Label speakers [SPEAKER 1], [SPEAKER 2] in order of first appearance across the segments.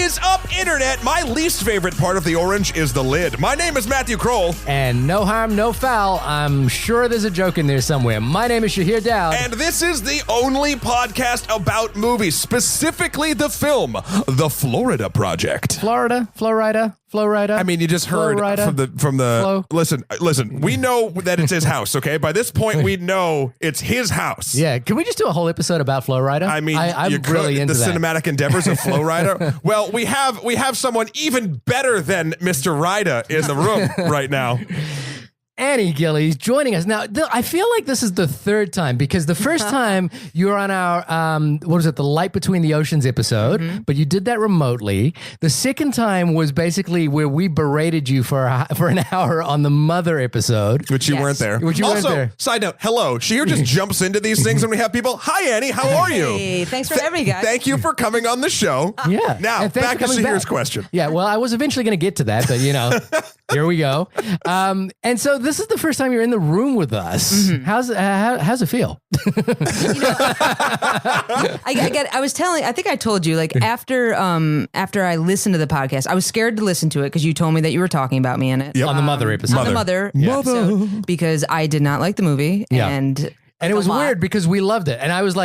[SPEAKER 1] is up, Internet? My least favorite part of the orange is the lid. My name is Matthew Kroll.
[SPEAKER 2] And no harm, no foul. I'm sure there's a joke in there somewhere. My name is Shahir Dowd.
[SPEAKER 1] And this is the only podcast about movies, specifically the film, The Florida Project.
[SPEAKER 2] Florida.
[SPEAKER 1] I mean, you just heard from the.
[SPEAKER 2] Flow.
[SPEAKER 1] Listen. We know that it's his house. Okay, by this point, we know it's his house.
[SPEAKER 2] Yeah, can we just do a whole episode about Flow Rider?
[SPEAKER 1] I mean,
[SPEAKER 2] I'm really into
[SPEAKER 1] the
[SPEAKER 2] that.
[SPEAKER 1] cinematic endeavors of Flow Rider. Well, we have someone even better than Mr. Rider in the room right now.
[SPEAKER 2] Annie Gillies joining us. Now, I feel like this is the third time because the first time you were on our, the Light Between the Oceans episode, but you did that remotely. The second time was basically where we berated you for an hour on the Mother episode.
[SPEAKER 1] Which you weren't there. Side note, hello. Shahir just jumps into these things when we have people. Hi, Annie. How are you?
[SPEAKER 3] Hey, thanks for having me, guys.
[SPEAKER 1] Thank you for coming on the show.
[SPEAKER 2] Yeah.
[SPEAKER 1] Now, back to Shahir's question.
[SPEAKER 2] Yeah, well, I was eventually going to get to that, but, here we go. And so this is the first time you're in the room with us. How's it feel?
[SPEAKER 3] I think I told you, like, after I listened to the podcast, I was scared to listen to it because you told me that you were talking about me in it.
[SPEAKER 1] Yep.
[SPEAKER 2] On the Mother episode.
[SPEAKER 3] On the Mother episode, because I did not like the movie.
[SPEAKER 2] Yeah.
[SPEAKER 3] And
[SPEAKER 2] it was weird because we loved it. And I was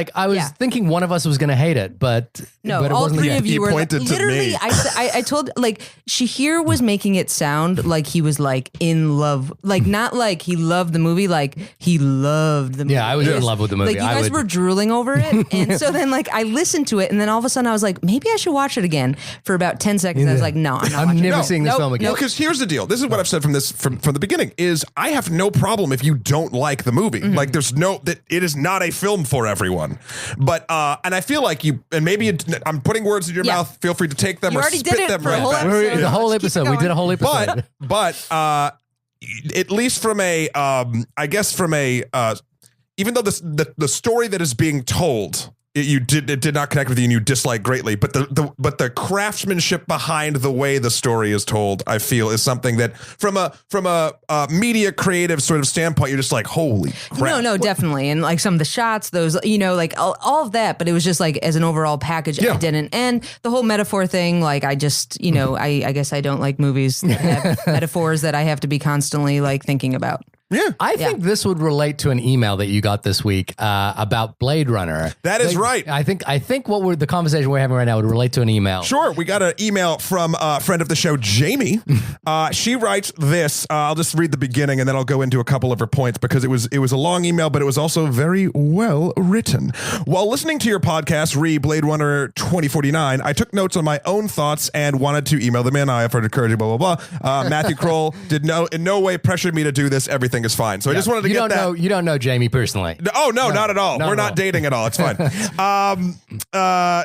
[SPEAKER 2] thinking one of us was going to hate it, but
[SPEAKER 3] no,
[SPEAKER 2] it
[SPEAKER 3] all
[SPEAKER 2] wasn't
[SPEAKER 3] three of you were
[SPEAKER 1] pointed to
[SPEAKER 3] literally,
[SPEAKER 1] me.
[SPEAKER 3] I told, like, Shahir was making it sound like he was, like, in love. Like, not like he loved the movie, like he loved the movie.
[SPEAKER 2] Yeah, I was in love with the movie.
[SPEAKER 3] Like, you guys were drooling over it. And so then, like, I listened to it, and then all of a sudden I was like, maybe I should watch it again for about 10 seconds. And I was like, no, I'm not watching
[SPEAKER 2] never
[SPEAKER 3] it.
[SPEAKER 2] seeing this film again.
[SPEAKER 1] No, because here's the deal. This is what I've said from the beginning is I have no problem if you don't like the movie. Like it is not a film for everyone. But and I feel like I'm putting words in your mouth. Feel free to take them
[SPEAKER 3] You
[SPEAKER 1] or
[SPEAKER 3] already
[SPEAKER 1] spit
[SPEAKER 3] did it
[SPEAKER 1] them
[SPEAKER 3] for a
[SPEAKER 1] right
[SPEAKER 3] whole
[SPEAKER 1] back.
[SPEAKER 3] episode.
[SPEAKER 2] The whole
[SPEAKER 3] Let's keep
[SPEAKER 2] episode.
[SPEAKER 3] it
[SPEAKER 2] We did a
[SPEAKER 3] going.
[SPEAKER 2] whole episode.
[SPEAKER 1] But at least from a even though the story that is being told it did not connect with you and you dislike greatly, but the craftsmanship behind the way the story is told, I feel, is something that from a media creative sort of standpoint, you're just like, holy crap.
[SPEAKER 3] No, definitely. And like some of the shots, those, like all of that, but it was just like as an overall package, I didn't. And the whole metaphor thing, like I just, I guess I don't like movies that have metaphors that I have to be constantly like thinking about.
[SPEAKER 1] Yeah.
[SPEAKER 2] I think this would relate to an email that you got this week about Blade Runner.
[SPEAKER 1] That is right.
[SPEAKER 2] I think the conversation we're having right now would relate to an email.
[SPEAKER 1] Sure. We got an email from a friend of the show, Jamie. She writes this. I'll just read the beginning and then I'll go into a couple of her points because it was a long email, but it was also very well written. While listening to your podcast, Blade Runner 2049, I took notes on my own thoughts and wanted to email them in. I offered encouragement, blah, blah, blah. Matthew Kroll in no way pressured me to do this. Everything is fine. So I just wanted to get that. You
[SPEAKER 2] don't know Jamie personally.
[SPEAKER 1] Oh, no, not at all. We're not dating at all. It's fine.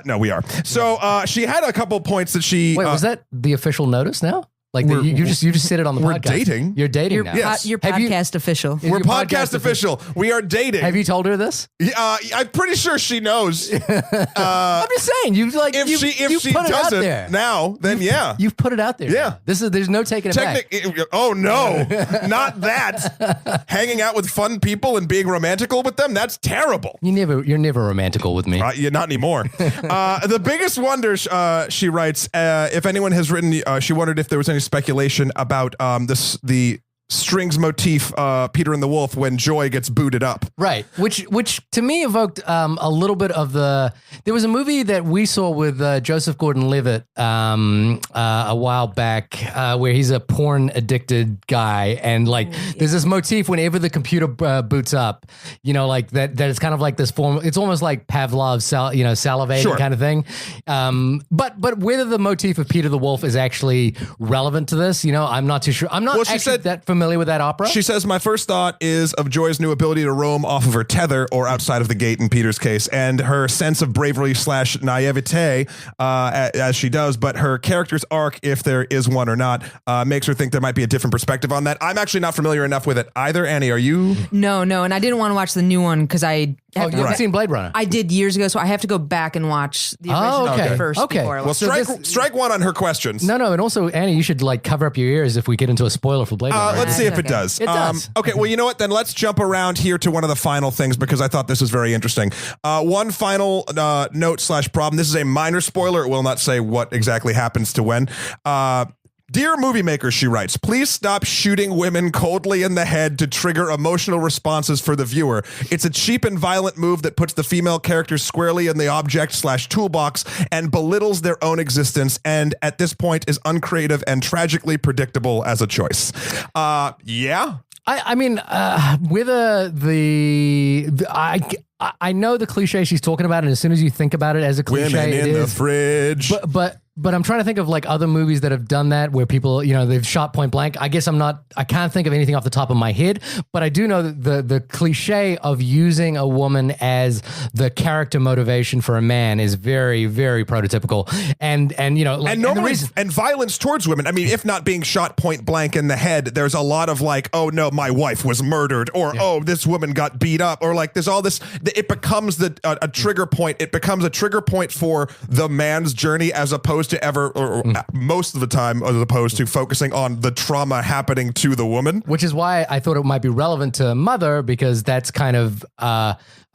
[SPEAKER 1] No, we are. So she had a couple points that she...
[SPEAKER 2] Wait, was that the official notice now? Like you just said it on the podcast.
[SPEAKER 1] We're dating.
[SPEAKER 2] You're dating now.
[SPEAKER 1] Yes.
[SPEAKER 3] You're podcast official.
[SPEAKER 1] We're podcast official. We are dating.
[SPEAKER 2] Have you told her this?
[SPEAKER 1] I'm pretty sure she knows.
[SPEAKER 2] I'm just saying. If she
[SPEAKER 3] put it out
[SPEAKER 1] doesn't
[SPEAKER 3] there
[SPEAKER 1] now, then yeah.
[SPEAKER 2] You've put it out there.
[SPEAKER 1] Yeah.
[SPEAKER 2] There's no taking it back.
[SPEAKER 1] Oh no, not that. Hanging out with fun people and being romantical with them, that's terrible.
[SPEAKER 2] You're never romantical with me.
[SPEAKER 1] Yeah, not anymore. The biggest wonder, she writes, if anyone has written, she wondered if there was any speculation about the strings motif, Peter and the Wolf, when Joy gets booted up.
[SPEAKER 2] Right. Which to me evoked a little bit of there was a movie that we saw with Joseph Gordon-Levitt a while back where he's a porn addicted guy. And like, there's this motif whenever the computer boots up, like that it's kind of like this form. It's almost like Pavlov's, salivating kind of thing. But whether the motif of Peter the Wolf is actually relevant to this, I'm not too sure. I'm not that familiar with that opera.
[SPEAKER 1] She says, my first thought is of Joy's new ability to roam off of her tether or outside of the gate in Peter's case, and her sense of bravery / naivete as she does, but her character's arc, if there is one or not, makes her think there might be a different perspective on that. I'm actually not familiar enough with it either. Annie, are you?
[SPEAKER 3] No, and I didn't want to watch the new one because I
[SPEAKER 2] Oh, you haven't seen Blade Runner?
[SPEAKER 3] I did years ago, so I have to go back and watch the original first.
[SPEAKER 2] Okay.
[SPEAKER 3] Before I
[SPEAKER 1] Well, strike one on her questions.
[SPEAKER 2] No, and also, Annie, you should like cover up your ears if we get into a spoiler for Blade Runner.
[SPEAKER 1] Let's see if it does.
[SPEAKER 2] It does.
[SPEAKER 1] Okay, well, you know what? Then let's jump around here to one of the final things because I thought this was very interesting. One final note/problem. This is a minor spoiler. It will not say what exactly happens to when. Dear movie maker, she writes, please stop shooting women coldly in the head to trigger emotional responses for the viewer. It's a cheap and violent move that puts the female characters squarely in the object/toolbox and belittles their own existence, and at this point is uncreative and tragically predictable as a choice. Yeah?
[SPEAKER 2] I mean, with I know the cliche she's talking about, and as soon as you think about it as a cliche,
[SPEAKER 1] Women in
[SPEAKER 2] it
[SPEAKER 1] the
[SPEAKER 2] is.
[SPEAKER 1] fridge.
[SPEAKER 2] But I'm trying to think of like other movies that have done that where people, they've shot point blank. I guess I can't think of anything off the top of my head, but I do know that the cliche of using a woman as the character motivation for a man is very, very prototypical. And normally,
[SPEAKER 1] and violence towards women. I mean, if not being shot point blank in the head, there's a lot of like, oh no, my wife was murdered, or oh, this woman got beat up, or like there's all this. It becomes a trigger point. It becomes a trigger point for the man's journey as opposed to ever, or most of the time, as opposed to focusing on the trauma happening to the woman.
[SPEAKER 2] Which is why I thought it might be relevant to Mother, because that's kind of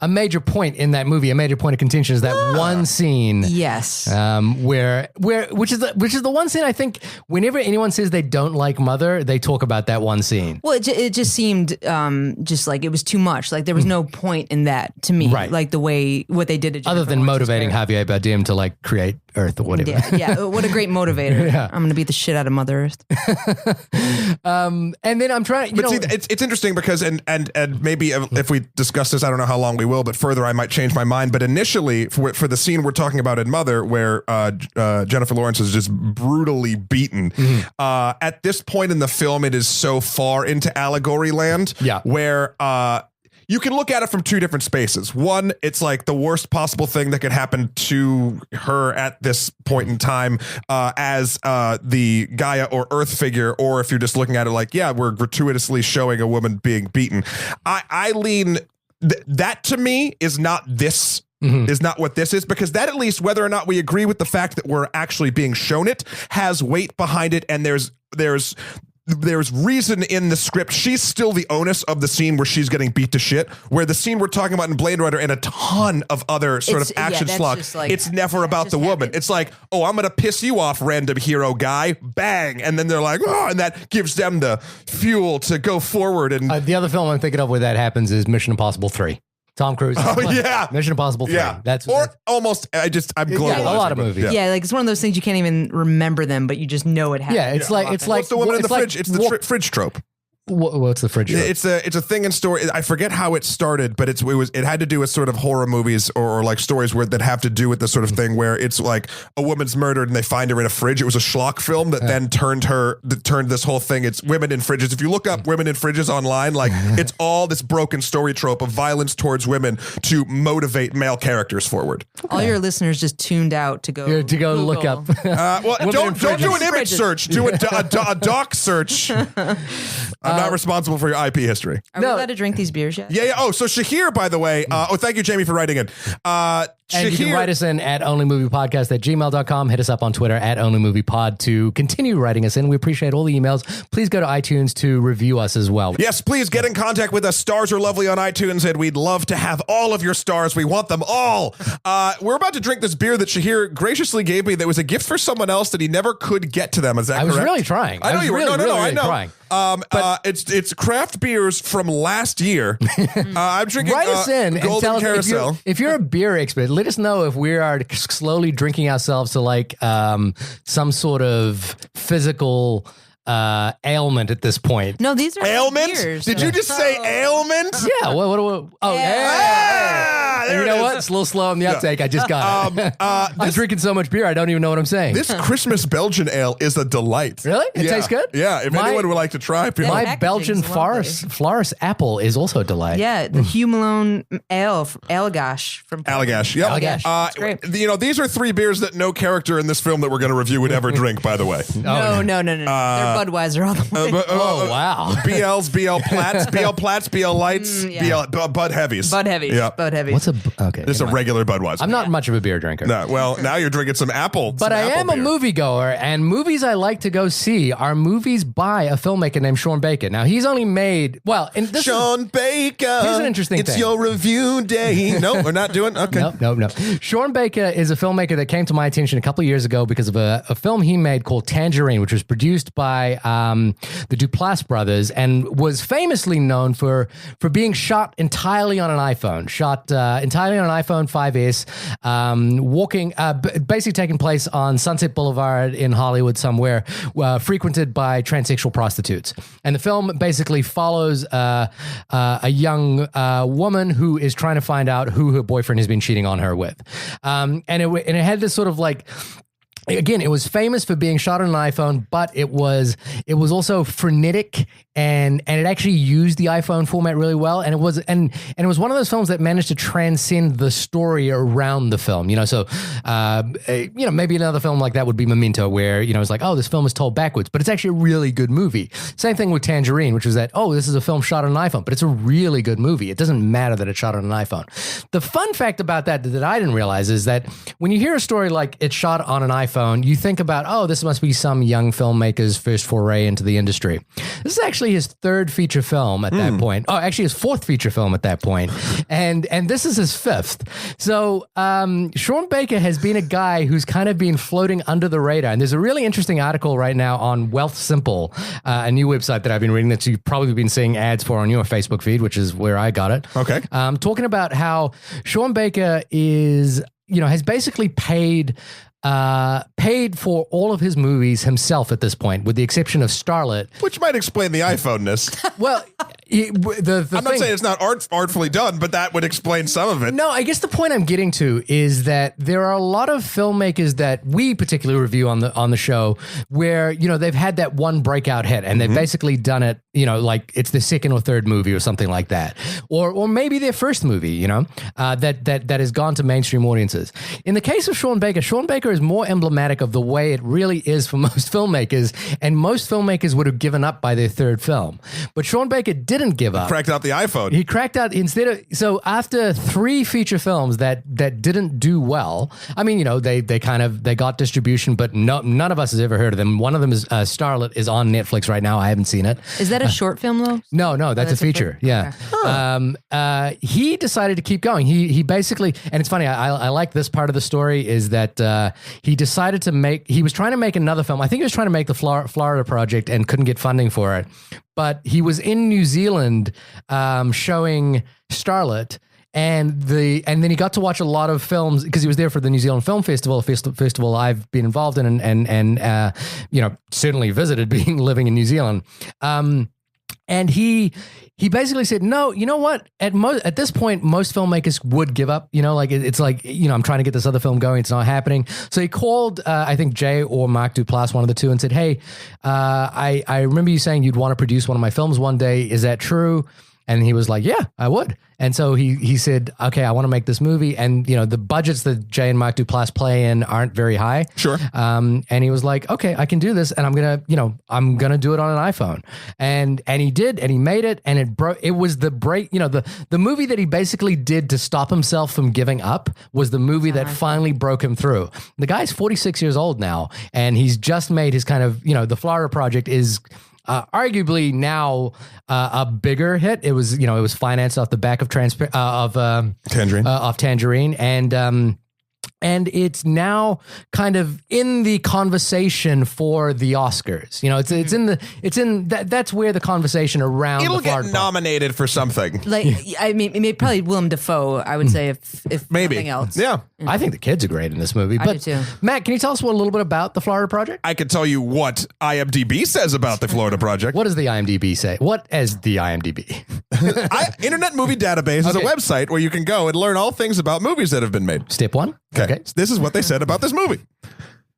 [SPEAKER 2] a major point in that movie. A major point of contention is that one scene.
[SPEAKER 3] Yes.
[SPEAKER 2] Which is the one scene I think whenever anyone says they don't like Mother, they talk about that one scene.
[SPEAKER 3] Well, it just seemed just like it was too much. Like there was no point in that to me.
[SPEAKER 2] Right.
[SPEAKER 3] Like what they did to Jennifer
[SPEAKER 2] other than
[SPEAKER 3] Lawrence's
[SPEAKER 2] motivating
[SPEAKER 3] character.
[SPEAKER 2] Javier Bardem to like create Earth or whatever.
[SPEAKER 3] Yeah. What a great motivator.
[SPEAKER 2] Yeah.
[SPEAKER 3] I'm going to beat the shit out of Mother Earth.
[SPEAKER 2] And then I'm trying.
[SPEAKER 1] But see, it's interesting because and maybe if we discuss this, I don't know how long we will, but further I might change my mind. But initially, for the scene we're talking about in Mother, where Jennifer Lawrence is just brutally beaten, at this point in the film, it is so far into allegory land, where you can look at it from two different spaces. One, it's like the worst possible thing that could happen to her at this point in time as the Gaia or Earth figure, or if you're just looking at it like, yeah, we're gratuitously showing a woman being beaten. I lean, that to me is not this. Is not what this is, because that, at least whether or not we agree with the fact that we're actually being shown it, has weight behind it, and there's reason in the script. She's still the onus of the scene where she's getting beat to shit, where the scene we're talking about in Blade Runner and a ton of other sort of action slog, it's never about the woman. It's like, oh, I'm going to piss you off, random hero guy, bang. And then they're like, oh, and that gives them the fuel to go forward. And
[SPEAKER 2] the other film I'm thinking of where that happens is Mission Impossible 3. Tom Cruise.
[SPEAKER 1] Oh, yeah.
[SPEAKER 2] Mission Impossible 3.
[SPEAKER 1] Yeah.
[SPEAKER 2] Almost.
[SPEAKER 1] I'm globalizing.
[SPEAKER 2] A lot of movies.
[SPEAKER 3] Yeah, like it's one of those things you can't even remember them, but you just know it happened.
[SPEAKER 2] Yeah, it's like
[SPEAKER 1] What's the woman in the fridge? It's the fridge trope.
[SPEAKER 2] What's the fridge trope?
[SPEAKER 1] It's a thing in story. I forget how it started, but it had to do with sort of horror movies or like stories that have to do with this sort of thing where it's like a woman's murdered and they find her in a fridge. It was a schlock film that then turned this whole thing. It's women in fridges. If you look up women in fridges online, like it's all this broken story trope of violence towards women to motivate male characters forward.
[SPEAKER 3] All your listeners just tuned out to go
[SPEAKER 2] look up.
[SPEAKER 1] Don't do an image search. Do a doc search. I'm not responsible for your IP history.
[SPEAKER 3] Are we allowed to drink these beers yet?
[SPEAKER 1] Yeah. Oh, so Shahir, by the way. Thank you, Jamie, for writing in.
[SPEAKER 2] And you can write us in at onlymoviepodcast@gmail.com. Hit us up on Twitter at onlymoviepod to continue writing us in. We appreciate all the emails. Please go to iTunes to review us as well.
[SPEAKER 1] Yes, please get in contact with us. Stars are lovely on iTunes, and we'd love to have all of your stars. We want them all. We're about to drink this beer that Shahir graciously gave me that was a gift for someone else that he never could get to them. Is that correct?
[SPEAKER 2] I was really trying.
[SPEAKER 1] I know you were. No, I know.
[SPEAKER 2] Trying.
[SPEAKER 1] It's craft beers from last year. I'm drinking
[SPEAKER 2] Write us in
[SPEAKER 1] Golden
[SPEAKER 2] and tell
[SPEAKER 1] Carousel.
[SPEAKER 2] us if you're a beer expert. Let us know if we are slowly drinking ourselves to like some sort of physical ailment at this point.
[SPEAKER 3] No, these are
[SPEAKER 1] ailment.
[SPEAKER 3] beers.
[SPEAKER 1] Did you just say ailment?
[SPEAKER 2] Yeah. What? Oh, yeah. You know what? It's a little slow on the uptake. I just got it. I'm drinking so much beer, I don't even know what I'm saying.
[SPEAKER 1] This Christmas Belgian ale is a delight.
[SPEAKER 2] Really? It tastes good?
[SPEAKER 1] Yeah. If anyone would like to try, people.
[SPEAKER 2] My Belgian Floris apple is also a delight.
[SPEAKER 3] Yeah, the Hugh Malone ale, Allagash from
[SPEAKER 1] Allagash. Yep.
[SPEAKER 2] Allagash.
[SPEAKER 3] It's great.
[SPEAKER 1] These are three beers that no character in this film that we're going to review would ever drink, by the way.
[SPEAKER 3] No. They're Budweiser all the way.
[SPEAKER 2] Oh, wow.
[SPEAKER 1] BLs, BL Plats, BL Plats, BL Lights,
[SPEAKER 3] yeah.
[SPEAKER 1] Bud Heavies.
[SPEAKER 3] Bud Heavies.
[SPEAKER 1] Yeah.
[SPEAKER 3] Bud Heavies.
[SPEAKER 2] Okay.
[SPEAKER 1] This is a regular Budweiser.
[SPEAKER 2] I'm not much of a beer drinker.
[SPEAKER 1] No, well, now you're drinking some apple.
[SPEAKER 2] But I am a moviegoer, and movies I like to go see are movies by a filmmaker named Sean Baker. Now, he's only made,
[SPEAKER 1] Sean Baker.
[SPEAKER 2] Here's an interesting thing.
[SPEAKER 1] It's your review day. No, we're not doing. Okay.
[SPEAKER 2] No. Sean Baker is a filmmaker that came to my attention a couple of years ago because of a film he made called Tangerine, which was produced by the Duplass brothers and was famously known for being shot entirely on an iPhone. Shot entirely on an iPhone 5S, basically taking place on Sunset Boulevard in Hollywood somewhere, frequented by transsexual prostitutes. And the film basically follows a young woman who is trying to find out who her boyfriend has been cheating on her with. And it had this sort of like, again, it was famous for being shot on an iPhone, but it was also frenetic and it actually used the iPhone format really well. And it was one of those films that managed to transcend the story around the film. So maybe another film like that would be Memento, where it's like, oh, this film is told backwards, but it's actually a really good movie. Same thing with Tangerine, which was that, oh, this is a film shot on an iPhone, but it's a really good movie. It doesn't matter that it's shot on an iPhone. The fun fact about that I didn't realize is that when you hear a story like it's shot on an iPhone, you think about, oh, this must be some young filmmaker's first foray into the industry. This is actually his third feature film at that point. Oh, actually his fourth feature film at that point. And this is his fifth. So Sean Baker has been a guy who's kind of been floating under the radar. And there's a really interesting article right now on Wealth Simple, a new website that I've been reading that you've probably been seeing ads for on your Facebook feed, which is where I got it.
[SPEAKER 1] Okay.
[SPEAKER 2] Talking about how Sean Baker has basically paid for all of his movies himself at this point, with the exception of Starlet.
[SPEAKER 1] Which might explain the iPhone-ness.
[SPEAKER 2] Well,
[SPEAKER 1] I'm not saying it's not artfully done, but that would explain some of it.
[SPEAKER 2] No, I guess the point I'm getting to is that there are a lot of filmmakers that we particularly review on the show where, they've had that one breakout hit and they've basically done it, like it's the second or third movie or something like that. Or maybe their first movie, that has gone to mainstream audiences. In the case of Sean Baker is more emblematic of the way it really is for most filmmakers, and most filmmakers would have given up by their third film. But Sean Baker didn't give up.
[SPEAKER 1] Cracked out the iPhone.
[SPEAKER 2] He cracked out so after 3 feature films that didn't do well. I mean, they got distribution, but none of us has ever heard of them. One of them is Starlet, is on Netflix right now. I haven't seen it.
[SPEAKER 3] Is that a short film though?
[SPEAKER 2] No, that's a feature. Yeah. Okay. He decided to keep going. He basically, and it's funny, I like this part of the story is that he decided he was trying to make another film. I think he was trying to make the Florida Project and couldn't get funding for it. But he was in New Zealand showing Starlet, and then he got to watch a lot of films because he was there for the New Zealand Film Festival, a festival I've been involved in and certainly visited, living in New Zealand. And he basically said, no, you know what? At this point, most filmmakers would give up. It's like, I'm trying to get this other film going. It's not happening. So he called, I think Jay or Mark Duplass, one of the two, and said, hey, I remember you saying you'd want to produce one of my films one day. Is that true? And he was like, yeah, I would. And so he said, okay, I want to make this movie. And, the budgets that Jay and Mark Duplass play in aren't very high.
[SPEAKER 1] Sure.
[SPEAKER 2] And he was like, okay, I can do this. And I'm going to do it on an iPhone. And he did, and he made it. And it was the movie that he basically did to stop himself from giving up was the movie that finally broke him through. The guy's 46 years old now, and he's just made his kind of, the Florida Project is arguably now a bigger hit. It was financed off the back of Tangerine, and it's now kind of in the conversation for the Oscars. That's where the conversation around
[SPEAKER 1] it'll
[SPEAKER 2] the
[SPEAKER 1] get nominated for something.
[SPEAKER 3] Like, I mean, maybe probably Willem Dafoe, I would say, if
[SPEAKER 1] maybe
[SPEAKER 3] nothing else.
[SPEAKER 1] Yeah.
[SPEAKER 2] I think the kids are great in this movie.
[SPEAKER 3] I
[SPEAKER 2] But
[SPEAKER 3] do too.
[SPEAKER 2] Matt, can you tell us a little bit about the Florida Project?
[SPEAKER 1] I can tell you what IMDb says about the Florida Project.
[SPEAKER 2] What does the IMDb say? What is the IMDb?
[SPEAKER 1] Internet Movie Database is a website where you can go and learn all things about movies that have been made.
[SPEAKER 2] Step 1.
[SPEAKER 1] Okay. This is what they said about this movie.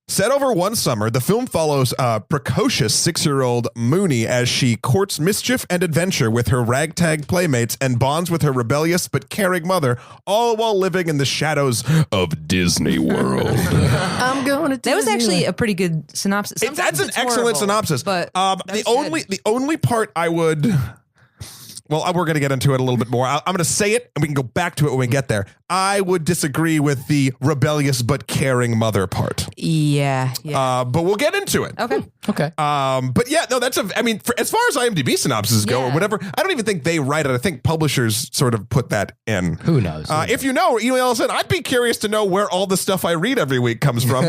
[SPEAKER 1] Set over one summer, the film follows precocious 6-year-old Moonee as she courts mischief and adventure with her ragtag playmates and bonds with her rebellious but caring mother, all while living in the shadows of Disney World.
[SPEAKER 2] I'm going to.
[SPEAKER 3] That was actually a pretty good synopsis.
[SPEAKER 1] That's an excellent synopsis.
[SPEAKER 3] But
[SPEAKER 1] the only part I would. Well, we're going to get into it a little bit more. I'm going to say it, and we can go back to it when we get there. I would disagree with the rebellious but caring mother part.
[SPEAKER 3] Yeah.
[SPEAKER 1] But we'll get into it.
[SPEAKER 3] Okay.
[SPEAKER 1] But yeah, no, as far as IMDb synopses go or whatever, I don't even think they write it. I think publishers sort of put that in.
[SPEAKER 2] Who knows?
[SPEAKER 1] If you know, email us in. I'd be curious to know where all the stuff I read every week comes from.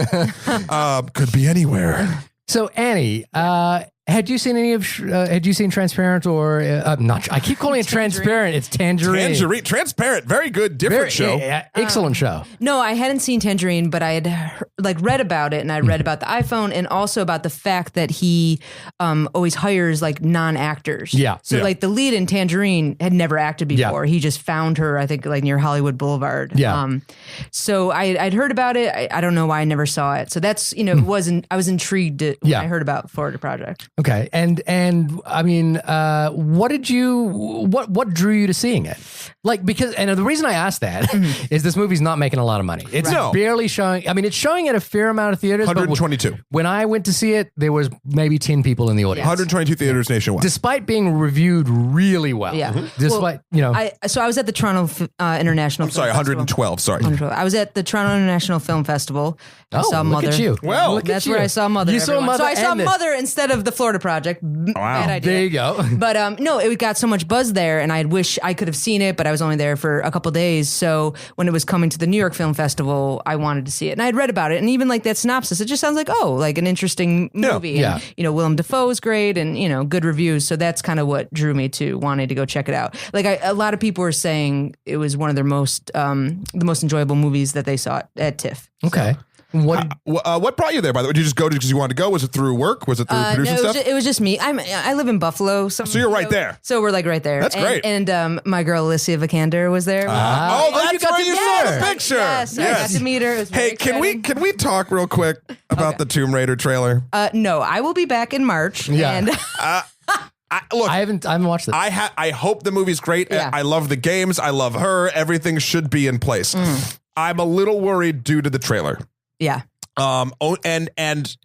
[SPEAKER 1] Could be anywhere.
[SPEAKER 2] So Annie, had you seen any of? Had you seen Transparent or not? I keep calling it Transparent. It's Tangerine.
[SPEAKER 1] Transparent. Very good. Different show.
[SPEAKER 2] Excellent show.
[SPEAKER 3] No, I hadn't seen Tangerine, but I had read about it, and I read about the iPhone, and also about the fact that he always hires like non-actors.
[SPEAKER 2] Yeah.
[SPEAKER 3] So like the lead in Tangerine had never acted before.
[SPEAKER 2] Yeah.
[SPEAKER 3] He just found her, I think, like near Hollywood Boulevard.
[SPEAKER 2] Yeah.
[SPEAKER 3] So I'd heard about it. I don't know why I never saw it. So that's I was intrigued when I heard about Florida Project.
[SPEAKER 2] Okay, and I mean, what drew you to seeing it? Like, because, and the reason I asked that is this movie's not making a lot of money. It's barely showing. I mean, it's showing at a fair amount of theaters.
[SPEAKER 1] 122.
[SPEAKER 2] But when I went to see it, there was maybe 10 people in the audience.
[SPEAKER 1] 122 theaters nationwide.
[SPEAKER 2] Despite being reviewed really well.
[SPEAKER 3] Yeah.
[SPEAKER 2] Despite,
[SPEAKER 3] So I was at the Toronto International.
[SPEAKER 1] I'm sorry, 112. Sorry.
[SPEAKER 3] 112. I was at the Toronto International Film Festival. I saw
[SPEAKER 2] look
[SPEAKER 3] Mother.
[SPEAKER 2] at you.
[SPEAKER 1] Well,
[SPEAKER 3] That's where I saw Mother.
[SPEAKER 2] You saw Mother.
[SPEAKER 3] So I saw
[SPEAKER 2] and
[SPEAKER 3] Mother instead of the Florida Project. Bad idea.
[SPEAKER 2] There you go.
[SPEAKER 3] But no, it got so much buzz there, and I wish I could have seen it, but I was only there for a couple days. So when it was coming to the New York Film Festival, I wanted to see it, and I had read about it, and even like that synopsis, it just sounds like like an interesting movie.
[SPEAKER 2] Yeah.
[SPEAKER 3] And, Willem Dafoe is great, and good reviews. So that's kind of what drew me to wanting to go check it out. Like a lot of people were saying it was one of their the most enjoyable movies that they saw at TIFF.
[SPEAKER 2] Okay.
[SPEAKER 1] What brought you there, by the way? Did you just go because you wanted to go? Was it through work? Was it through producing stuff?
[SPEAKER 3] It was just me. I live in Buffalo. So
[SPEAKER 1] you're right there.
[SPEAKER 3] So we're like right there.
[SPEAKER 1] That's great.
[SPEAKER 3] And my girl, Alicia Vikander, was there.
[SPEAKER 1] That's
[SPEAKER 2] got
[SPEAKER 1] where
[SPEAKER 2] to
[SPEAKER 1] you
[SPEAKER 2] meet
[SPEAKER 1] saw
[SPEAKER 2] her.
[SPEAKER 1] the picture.
[SPEAKER 3] Yes, I got to meet her. It was very exciting.
[SPEAKER 1] can we talk real quick about the Tomb Raider trailer?
[SPEAKER 3] No, I will be back in March.
[SPEAKER 2] Yeah.
[SPEAKER 3] And
[SPEAKER 1] Look,
[SPEAKER 2] I haven't watched it.
[SPEAKER 1] I hope the movie's great.
[SPEAKER 3] Yeah.
[SPEAKER 1] I love the games. I love her. Everything should be in place. I'm a little worried due to the trailer.
[SPEAKER 3] yeah.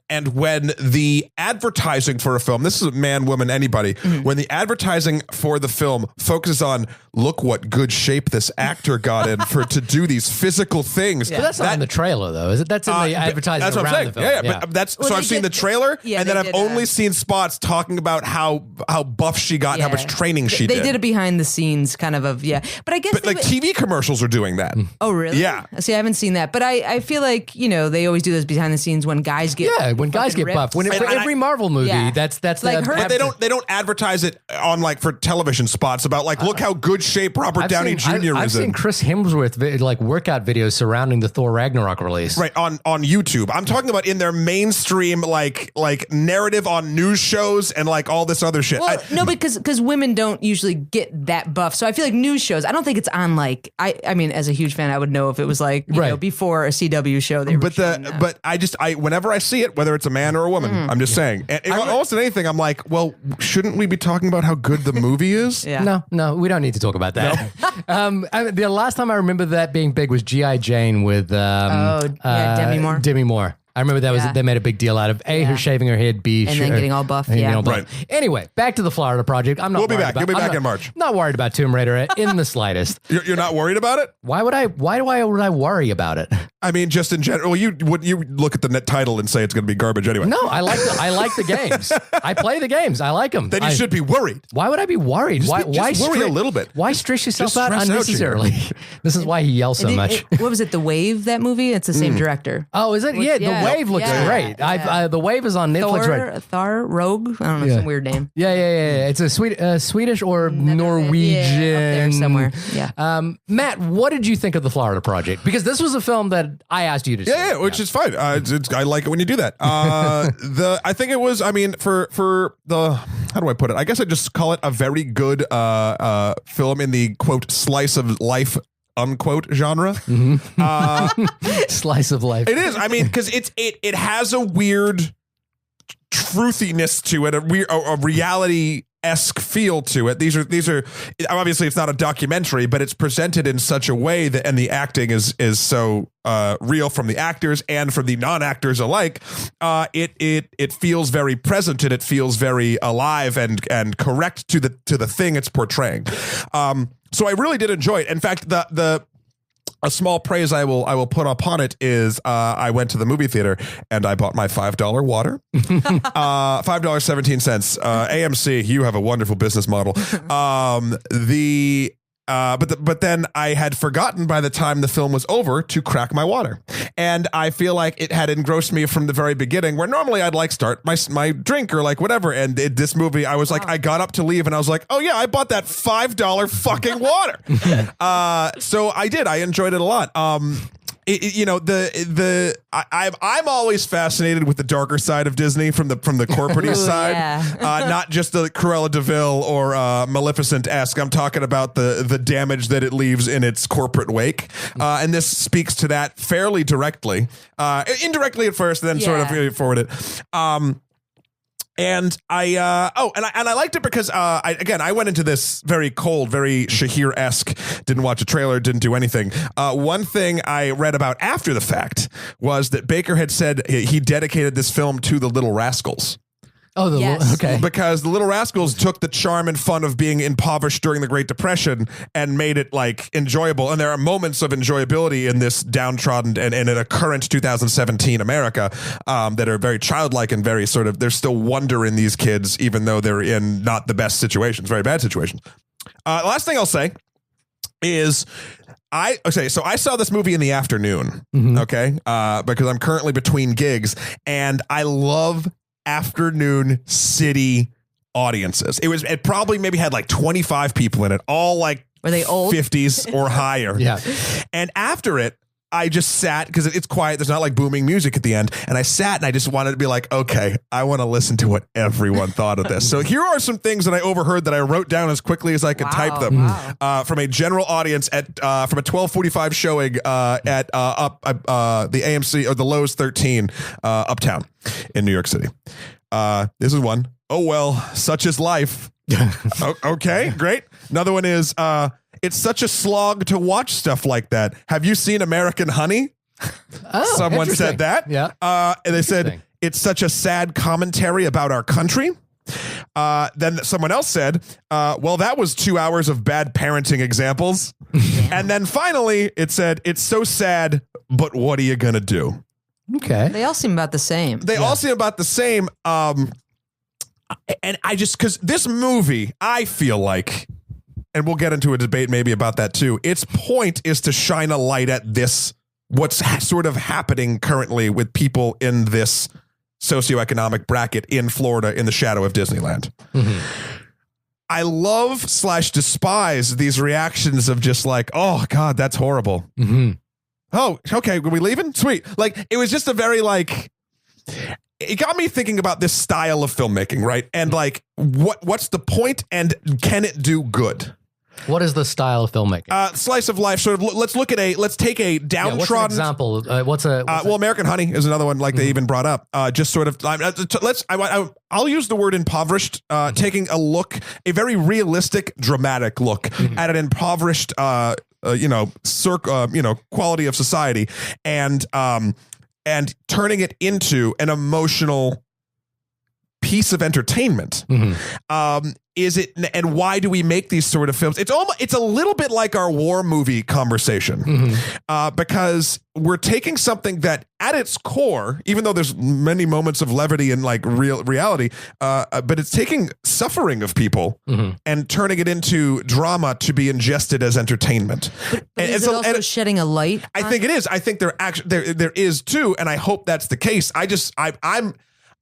[SPEAKER 1] And when the advertising for a film, this is a man, woman, anybody, when the advertising for the film focuses on, look what good shape this actor got in to do these physical things.
[SPEAKER 2] But that's not in the trailer, though, is it? That's in the advertising
[SPEAKER 1] That's what I'm
[SPEAKER 2] around
[SPEAKER 1] saying.
[SPEAKER 2] the film.
[SPEAKER 1] But so I've seen the trailer, and then I've only seen spots talking about how buff she got, and how much training she did.
[SPEAKER 3] They did a behind the scenes kind of But I guess
[SPEAKER 1] But like TV commercials are doing that.
[SPEAKER 3] Oh, really?
[SPEAKER 1] Yeah.
[SPEAKER 3] See, I haven't seen that. But I feel like, they always do those behind the scenes when guys get
[SPEAKER 2] when guys get
[SPEAKER 3] ripped.
[SPEAKER 2] buff. For every Marvel movie, that's
[SPEAKER 3] like her.
[SPEAKER 1] But they don't advertise it on like for television spots about like look how good shape Robert Downey Jr. is in.
[SPEAKER 2] I've seen Chris Hemsworth like workout videos surrounding the Thor Ragnarok release.
[SPEAKER 1] Right on YouTube. I'm talking about in their mainstream like narrative on news shows and like all this other shit.
[SPEAKER 3] Well, no, because women don't usually get that buff. So I feel like news shows. I don't think it's on like I mean, as a huge fan, I would know if it was like you know before a CW show.
[SPEAKER 1] But I whenever I see it, whether it's a man or a woman, I'm just saying. And almost in anything, I'm like, well, shouldn't we be talking about how good the movie is?
[SPEAKER 3] Yeah.
[SPEAKER 2] No, we don't need to talk about that. The last time I remember that being big was G.I. Jane with
[SPEAKER 3] Demi Moore.
[SPEAKER 2] Demi Moore. I remember that they made a big deal out of her shaving her head, B,
[SPEAKER 3] and then getting all buff. Yeah,
[SPEAKER 1] Right.
[SPEAKER 2] Anyway, back to the Florida Project. I'm not.
[SPEAKER 1] We'll be back.
[SPEAKER 2] You'll
[SPEAKER 1] be back in March.
[SPEAKER 2] Not worried about Tomb Raider in the slightest.
[SPEAKER 1] You're not worried about it?
[SPEAKER 2] Why would I worry about it?
[SPEAKER 1] I mean, just in general, you look at the net title and say it's going to be garbage anyway.
[SPEAKER 2] No, I like the games. I play the games. I like them.
[SPEAKER 1] Then you should be worried.
[SPEAKER 2] Why would I be worried? Why
[SPEAKER 1] worry a little bit.
[SPEAKER 2] Why stress yourself out
[SPEAKER 1] stress out,
[SPEAKER 2] unnecessarily? This is why he yells so much.
[SPEAKER 3] What was it? The Wave, that movie? It's the same director.
[SPEAKER 2] Oh, is it? Yeah, The Wave looks great. The Wave is on Netflix, right?
[SPEAKER 3] Thor Rogue? I don't know, some weird name.
[SPEAKER 2] Yeah. It's a Swedish or Norwegian.
[SPEAKER 3] Yeah, up there somewhere. Yeah.
[SPEAKER 2] Matt, what did you think of the Florida Project? Because this was a film that I asked you to see.
[SPEAKER 1] Yeah, which is fine. I like it when you do that. I think it was. I mean, for the how do I put it? I guess I just call it a very good film in the quote slice of life unquote genre.
[SPEAKER 2] Slice of life.
[SPEAKER 1] It is. I mean, because it has a weird truthiness to it, a reality-esque feel to it. These are obviously it's not a documentary, but it's presented in such a way that, and the acting is so real from the actors and from the non-actors alike. It feels very present, and it feels very alive and correct to the thing it's portraying. So I really did enjoy it. In fact, a small praise I will put upon it is I went to the movie theater and I bought my $5 water. $5.17. AMC, you have a wonderful business model. But then I had forgotten by the time the film was over to crack my water. And I feel like it had engrossed me from the very beginning, where normally I'd like start my drink or like whatever. And this movie, I was like, I got up to leave and I was like, oh yeah, I bought that $5 fucking water. So I did. I enjoyed it a lot. I'm always fascinated with the darker side of Disney from the corporate side, not just the Cruella de Vil or Maleficent-esque. I'm talking about the damage that it leaves in its corporate wake, and this speaks to that fairly directly, indirectly at first, and then sort of forward it. And I liked it because I went into this very cold, very Shahir-esque, didn't watch a trailer, didn't do anything. One thing I read about after the fact was that Baker had said he dedicated this film to the Little Rascals.
[SPEAKER 2] Oh, okay.
[SPEAKER 1] Because the Little Rascals took the charm and fun of being impoverished during the Great Depression and made it like enjoyable. And there are moments of enjoyability in this downtrodden and in a current 2017 America that are very childlike and very sort of, there's still wonder in these kids, even though they're in not the best situations, very bad situations. Last thing I'll say is so I saw this movie in the afternoon, okay, because I'm currently between gigs, and I love afternoon city audiences. It probably maybe had like 25 people in it, all like,
[SPEAKER 3] were they old
[SPEAKER 1] 50s or higher?
[SPEAKER 2] Yeah.
[SPEAKER 1] And after it, I just sat because it's quiet. There's not like booming music at the end. And I sat and I just wanted to be like, okay, I want to listen to what everyone thought of this. So here are some things that I overheard that I wrote down as quickly as I could type them from a general audience from a 12:45 showing at the AMC or the Lowe's 13 uptown in New York City. This is one. Oh, well, such is life. Okay, great. Another one is, it's such a slog to watch stuff like that. Have you seen American Honey?
[SPEAKER 2] Oh,
[SPEAKER 1] someone said that.
[SPEAKER 2] Yeah.
[SPEAKER 1] And they said, it's such a sad commentary about our country. Then someone else said, well, that was 2 hours of bad parenting examples. And then finally it said, it's so sad, but what are you going to do?
[SPEAKER 2] Okay.
[SPEAKER 3] They all seem about the same.
[SPEAKER 1] They all seem about the same. And I just, because this movie, I feel like, and we'll get into a debate maybe about that too, its point is to shine a light at this, what's sort of happening currently with people in this socioeconomic bracket in Florida in the shadow of Disneyland. I love / despise these reactions of just like, oh God, that's horrible. Oh, okay, were we leaving? Sweet. Like, it was just a very like, it got me thinking about this style of filmmaking, right? And like, what's the point, and can it do good?
[SPEAKER 2] What is the style of filmmaking?
[SPEAKER 1] Slice of life. Sort of. Let's take a downtrodden
[SPEAKER 2] what's an example.
[SPEAKER 1] Well, American Honey is another one. Like they even brought up. Just sort of. I'll use the word impoverished. Taking a look, a very realistic, dramatic look at an impoverished, quality of society, and turning it into an emotional piece of entertainment. Is it, and why do we make these sort of films? It's a little bit like our war movie conversation, because we're taking something that at its core, even though there's many moments of levity and like reality, but it's taking suffering of people and turning it into drama to be ingested as entertainment.
[SPEAKER 3] But is it also shedding a light?
[SPEAKER 1] I think it is. I think there is too, and I hope that's the case.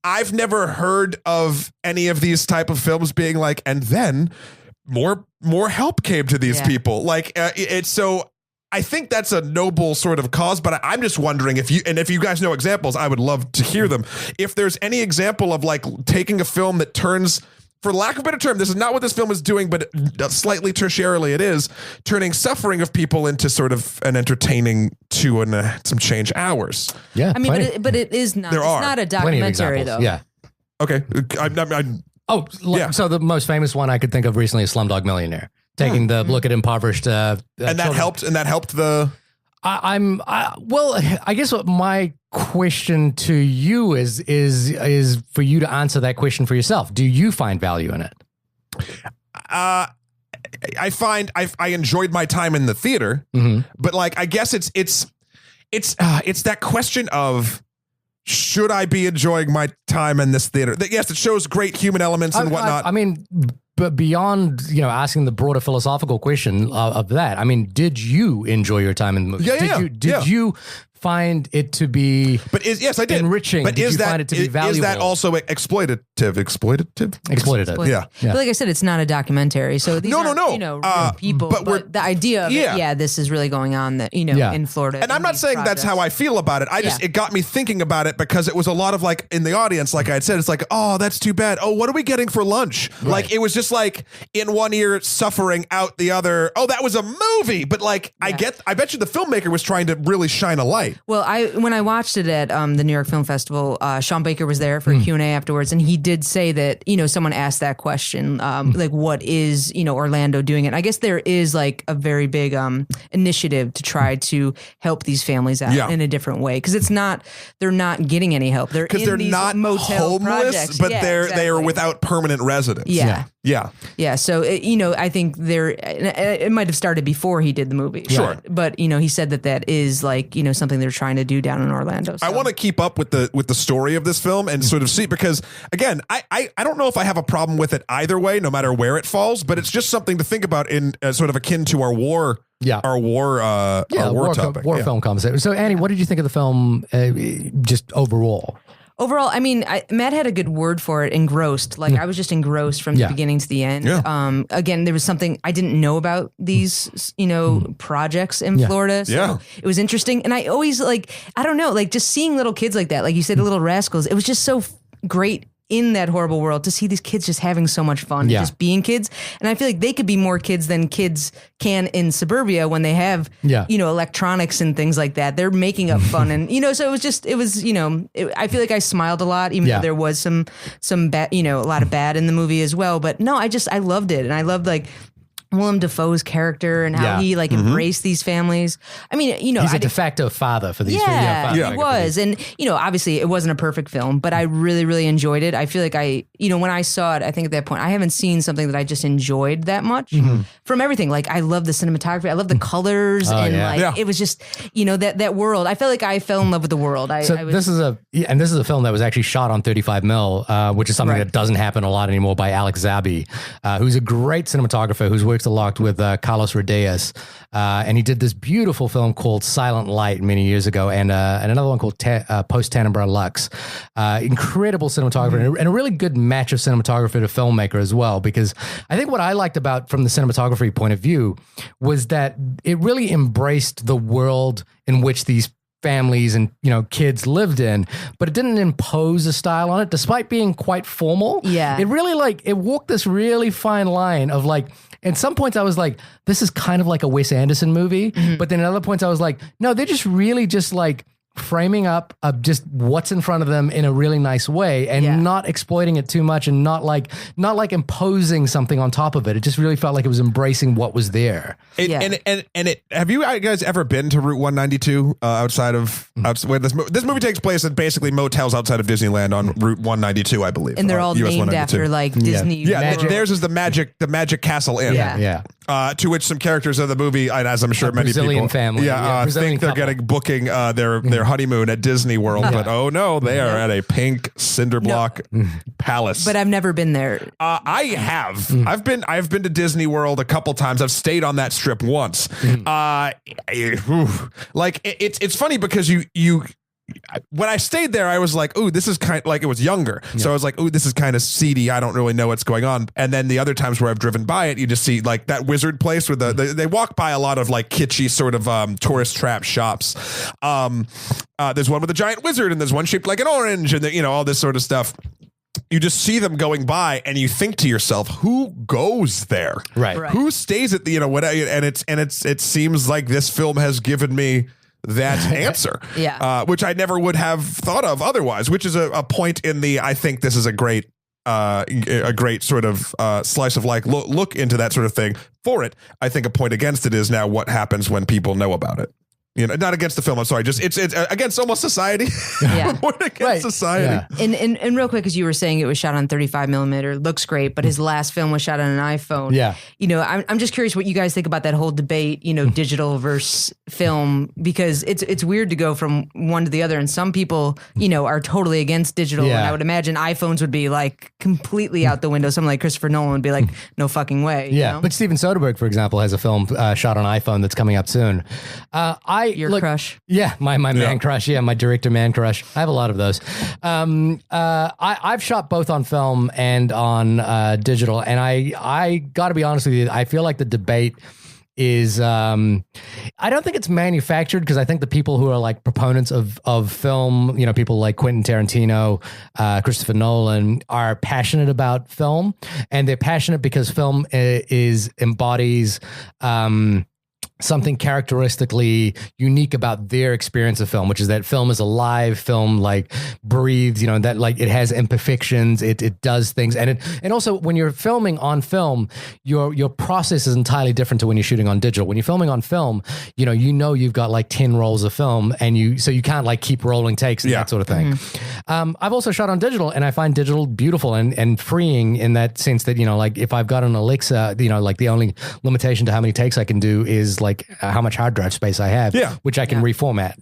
[SPEAKER 1] I've never heard of any of these type of films being like, and then more help came to these people. Like it's so. I think that's a noble sort of cause, but I'm just wondering if you guys know examples, I would love to hear them. If there's any example of like taking a film that turns for lack of a better term, this is not what this film is doing, but slightly tertiarily it is, turning suffering of people into sort of an entertaining 2 and some change hours.
[SPEAKER 2] Yeah.
[SPEAKER 3] I mean, but it is not. It's not a documentary, though.
[SPEAKER 2] Yeah.
[SPEAKER 1] Okay.
[SPEAKER 2] So the most famous one I could think of recently is Slumdog Millionaire, taking the look at impoverished
[SPEAKER 1] and that helped the...
[SPEAKER 2] I guess what my question to you is for you to answer that question for yourself. Do you find value in it?
[SPEAKER 1] I enjoyed my time in the theater, but like, I guess it's that question of, should I be enjoying my time in this theater? Yes, it shows great human elements and whatnot.
[SPEAKER 2] I mean, but beyond, asking the broader philosophical question of that, I mean, did you enjoy your time in the movie? Did you find it to be
[SPEAKER 1] yes, I did.
[SPEAKER 2] Enriching?
[SPEAKER 1] But
[SPEAKER 2] did you find it to be valuable?
[SPEAKER 1] Is that also exploitative?
[SPEAKER 2] Exploitative.
[SPEAKER 1] Yeah.
[SPEAKER 3] But like I said, it's not a documentary. So these aren't, real people. But the idea of it, this is really going on in Florida.
[SPEAKER 1] And I'm not saying that's how I feel about it. It got me thinking about it because it was a lot of like in the audience, like I had said, it's like, oh, that's too bad. Oh, what are we getting for lunch? Right. Like it was just like in one ear suffering, out the other. Oh, that was a movie. But like, I bet you the filmmaker was trying to really shine a light.
[SPEAKER 3] Well, when I watched it at the New York Film Festival, Sean Baker was there for a Q&A afterwards, and he did say that, someone asked that question, like, what is, Orlando doing? And I guess there is like a very big initiative to try to help these families out in a different way, because they're not getting any help. They're these
[SPEAKER 1] not
[SPEAKER 3] motel
[SPEAKER 1] homeless,
[SPEAKER 3] projects.
[SPEAKER 1] but they are without permanent residence.
[SPEAKER 3] Yeah. So, I think it might have started before he did the movie.
[SPEAKER 1] Sure.
[SPEAKER 3] But, he said that is like, something they're trying to do down in Orlando. So.
[SPEAKER 1] I want to keep up with the story of this film and sort of see, because again, I don't know if I have a problem with it either way, no matter where it falls, but it's just something to think about in sort of akin to our war. Our war topic.
[SPEAKER 2] War film conversation. So Annie, what did you think of the film just overall?
[SPEAKER 3] Overall, I mean, Matt had a good word for it, engrossed. Like I was just engrossed from the beginning to the end.
[SPEAKER 1] Yeah.
[SPEAKER 3] Again, there was something I didn't know about these, projects in Florida. So it was interesting. And I always I don't know, just seeing little kids like that, like you said, the little rascals, it was just so great in that horrible world to see these kids just having so much fun, just being kids. And I feel like they could be more kids than kids can in suburbia when they have, electronics and things like that. They're making up fun. And, so it was, I feel like I smiled a lot, even though there was some bad, a lot of bad in the movie as well. But no, I loved it. And I loved Willem Dafoe's character and how he embraced these families. I mean,
[SPEAKER 2] he's a de facto father for these.
[SPEAKER 3] He was. And, obviously it wasn't a perfect film, but I really, really enjoyed it. I feel like when I saw it, I think at that point, I haven't seen something that I just enjoyed that much from everything. Like I love the cinematography. I love the colors. It was just, that world. I felt like I fell in love with the world. This is a film that was actually shot on 35 mil, which is something that doesn't happen a lot anymore, by Alex Zabi, who's a great cinematographer who's worked a lot with Carlos Reyes, and he did this beautiful film called Silent Light many years ago, and another one called Post Tenebrae Lux. Incredible cinematographer and a really good match of cinematographer to filmmaker as well, because I think what I liked about from the cinematography point of view was that it really embraced the world in which these families and kids lived in, but it didn't impose a style on it, despite being quite formal. It really it walked this really fine line of at some points I was like, this is kind of like a Wes Anderson movie, but then at other points I was like, no, they're just really just framing up just what's in front of them in a really nice way, and not exploiting it too much, and not imposing something on top of it. It just really felt like it was embracing what was there.
[SPEAKER 1] Have you guys ever been to Route 192 outside where this movie takes place at basically motels outside of Disneyland on Route 192, I believe,
[SPEAKER 3] and they're all
[SPEAKER 1] US
[SPEAKER 3] named after Disney.
[SPEAKER 1] Theirs is the Magic Castle Inn. To which some characters of the movie, and as I'm sure many
[SPEAKER 2] Brazilian
[SPEAKER 1] people,
[SPEAKER 2] family,
[SPEAKER 1] think they're getting booking their honeymoon at Disney World, but oh no, they are at a pink cinder block palace.
[SPEAKER 3] But I've never been there.
[SPEAKER 1] I have. I've been to Disney World a couple times. I've stayed on that strip once. It's funny because you. When I stayed there, I was like, ooh, this is kind of it was younger. So I was like, ooh, this is kind of seedy. I don't really know what's going on. And then the other times where I've driven by it, you just see that wizard place where they walk by a lot of kitschy sort of tourist trap shops. There's one with a giant wizard, and there's one shaped like an orange, and all this sort of stuff. you just see them going by, and you think to yourself, who goes there?
[SPEAKER 2] Right.
[SPEAKER 1] Who stays at the whatever? And it seems like this film has given me that answer.
[SPEAKER 3] Yeah.
[SPEAKER 1] Which I never would have thought of otherwise. Which is a point in the. I think this is a great sort of slice of like look into that sort of thing. For it, I think a point against it is now what happens when people know about it. Not against the film. I'm sorry. Just it's against almost society.
[SPEAKER 3] Yeah.
[SPEAKER 1] More against society.
[SPEAKER 3] Yeah. And real quick, as you were saying, it was shot on 35 millimeter. Looks great, but his last film was shot on an iPhone.
[SPEAKER 2] Yeah.
[SPEAKER 3] I'm just curious what you guys think about that whole debate. Digital versus film, because it's weird to go from one to the other. And some people, are totally against digital.
[SPEAKER 2] Yeah.
[SPEAKER 3] And I would imagine iPhones would be like completely out the window. Someone like Christopher Nolan would be like, no fucking way.
[SPEAKER 2] Yeah. But Steven Soderbergh, for example, has a film shot on iPhone that's coming up soon.
[SPEAKER 3] Your crush.
[SPEAKER 2] Yeah, my man crush. Yeah, my director man crush. I have a lot of those. I've shot both on film and on digital, and I got to be honest with you, I feel like the debate is I don't think it's manufactured, because I think the people who are like proponents of film, people like Quentin Tarantino, Christopher Nolan, are passionate about film, and they're passionate because film embodies something characteristically unique about their experience of film, which is that film is alive, film like breathes, that like it has imperfections, it does things. And also when you're filming on film, your process is entirely different to when you're shooting on digital. When you're filming on film, you've got like 10 rolls of film, and so you can't like keep rolling takes and that sort of thing. Mm-hmm. I've also shot on digital, and I find digital beautiful and freeing in that sense that, like if I've got an Alexa, like the only limitation to how many takes I can do is like how much hard drive space I have, which I can reformat,